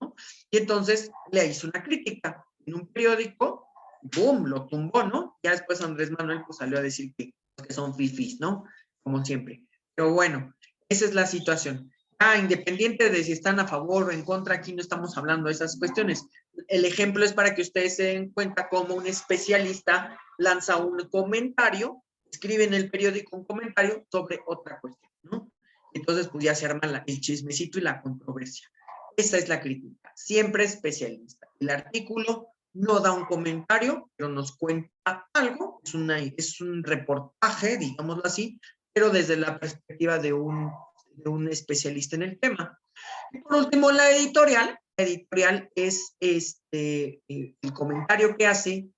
¿no? Y entonces le hizo una crítica en un periódico, boom, lo tumbó, ¿no? Ya después Andrés Manuel pues salió a decir que son fifís, ¿no? Como siempre. Pero bueno, esa es la situación. Independiente de si están a favor o en contra, aquí no estamos hablando de esas cuestiones. El ejemplo es para que ustedes se den cuenta cómo un especialista lanza un comentario, escribe en el periódico un comentario sobre otra cuestión, ¿no? Entonces, pues ya se arma el chismecito y la controversia. Esa es la crítica, siempre especialista. El artículo no da un comentario, pero nos cuenta algo, es un reportaje, digámoslo así, pero desde la perspectiva de un especialista en el tema. Y por último, la editorial. La editorial es el comentario que hace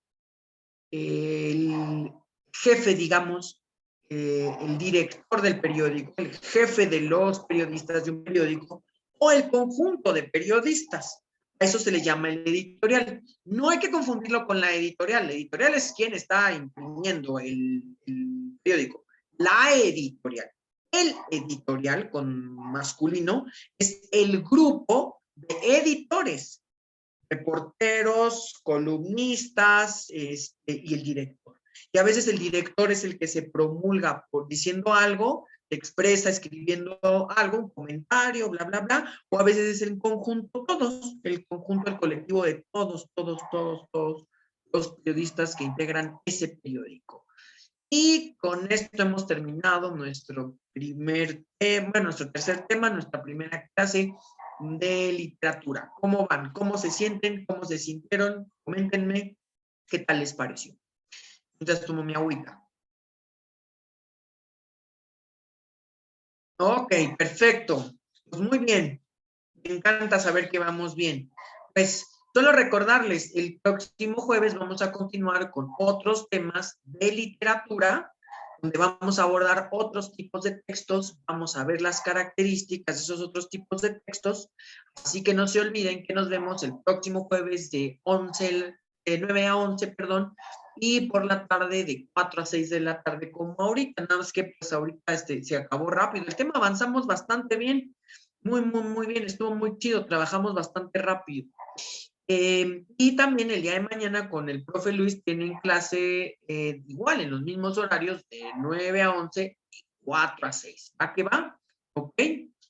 el jefe, digamos, el director del periódico, el jefe de los periodistas de un periódico o el conjunto de periodistas. A eso se le llama el editorial. No hay que confundirlo con la editorial. La editorial es quien está imprimiendo el periódico. La editorial. El editorial, con masculino, es el grupo de editores, reporteros, columnistas y el director. Y a veces el director es el que se promulga por diciendo algo, expresa escribiendo algo, un comentario, bla, bla, bla, o a veces es el conjunto, todos, el conjunto, el colectivo de todos los periodistas que integran ese periódico. Y con esto hemos terminado nuestro primer tema, nuestro tercer tema, nuestra primera clase de literatura. ¿Cómo van? ¿Cómo se sienten? ¿Cómo se sintieron? Coméntenme qué tal les pareció. Entonces tomo mi agüita. Ok, perfecto. Pues muy bien. Me encanta saber que vamos bien. Pues solo recordarles, el próximo jueves vamos a continuar con otros temas de literatura, donde vamos a abordar otros tipos de textos, vamos a ver las características de esos otros tipos de textos, así que no se olviden que nos vemos el próximo jueves de 9 a 11, perdón, y por la tarde de 4 a 6 de la tarde, como ahorita, nada más que pues ahorita se acabó rápido, el tema avanzamos bastante bien, muy bien, estuvo muy chido, trabajamos bastante rápido. Y también el día de mañana con el profe Luis tienen clase igual en los mismos horarios de 9 a 11 y 4 a 6. ¿Va que va? Ok,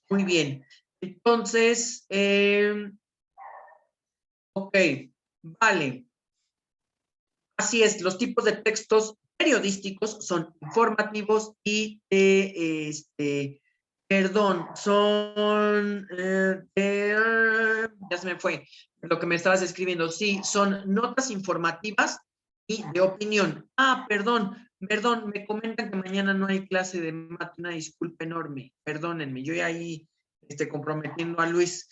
muy bien. Entonces, ok, vale. Así es, los tipos de textos periodísticos son informativos y perdón, son, ya se me fue lo que me estabas escribiendo, sí, son notas informativas y de opinión. Perdón, me comentan que mañana no hay clase de mate, una disculpa enorme, perdónenme, yo ya ahí comprometiendo a Luis.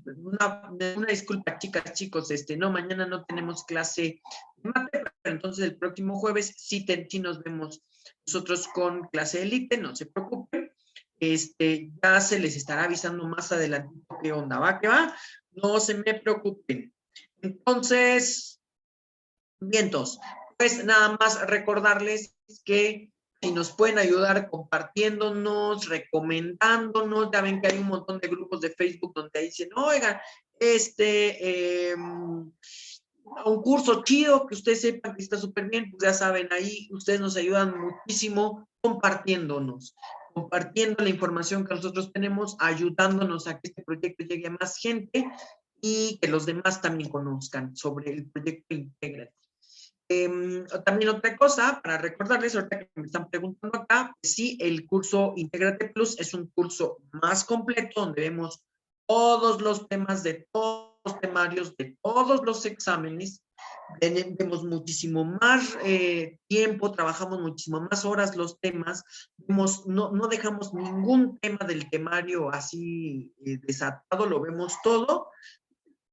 una disculpa, chicas, chicos, no, mañana no tenemos clase de mate, pero entonces el próximo jueves sí nos vemos nosotros con clase de élite, no se preocupen. Ya se les estará avisando más adelante qué onda, va, que va, no se me preocupen. Entonces, vientos, pues nada más recordarles que si nos pueden ayudar compartiéndonos, recomendándonos, ya ven que hay un montón de grupos de Facebook donde dicen, oigan, un curso chido que ustedes sepan que está súper bien, pues ya saben, ahí ustedes nos ayudan muchísimo compartiendo la información que nosotros tenemos, ayudándonos a que este proyecto llegue a más gente y que los demás también conozcan sobre el proyecto Intégrate. También otra cosa, para recordarles, ahorita que me están preguntando acá, pues sí, el curso Intégrate Plus es un curso más completo donde vemos todos los temas de todos los temarios, de todos los exámenes, vemos muchísimo más tiempo, trabajamos muchísimo más horas los temas, vemos, no dejamos ningún tema del temario así desatado, lo vemos todo.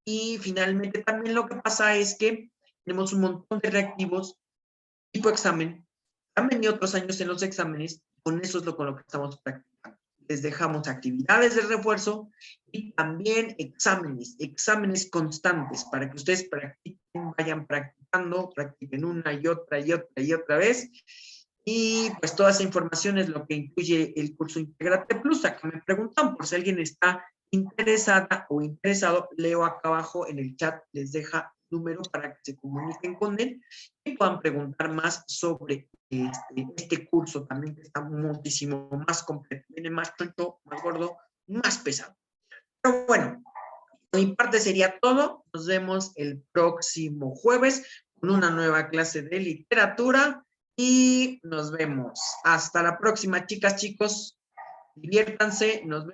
Y finalmente también lo que pasa es que tenemos un montón de reactivos tipo examen. Han venido otros años en los exámenes, con eso es con lo que estamos practicando. Les dejamos actividades de refuerzo y también exámenes constantes para que ustedes practiquen, vayan practicando, practiquen una y otra y otra y otra vez. Y pues toda esa información es lo que incluye el curso Intégrate Plus. Acá me preguntan por si alguien está interesada o interesado, leo acá abajo en el chat, les deja número para que se comuniquen con él y puedan preguntar más sobre este curso también que está muchísimo más completo, viene más choncho, más gordo, más pesado. Pero bueno, de mi parte sería todo. Nos vemos el próximo jueves con una nueva clase de literatura y nos vemos. Hasta la próxima, chicas, chicos. Diviértanse, nos vemos.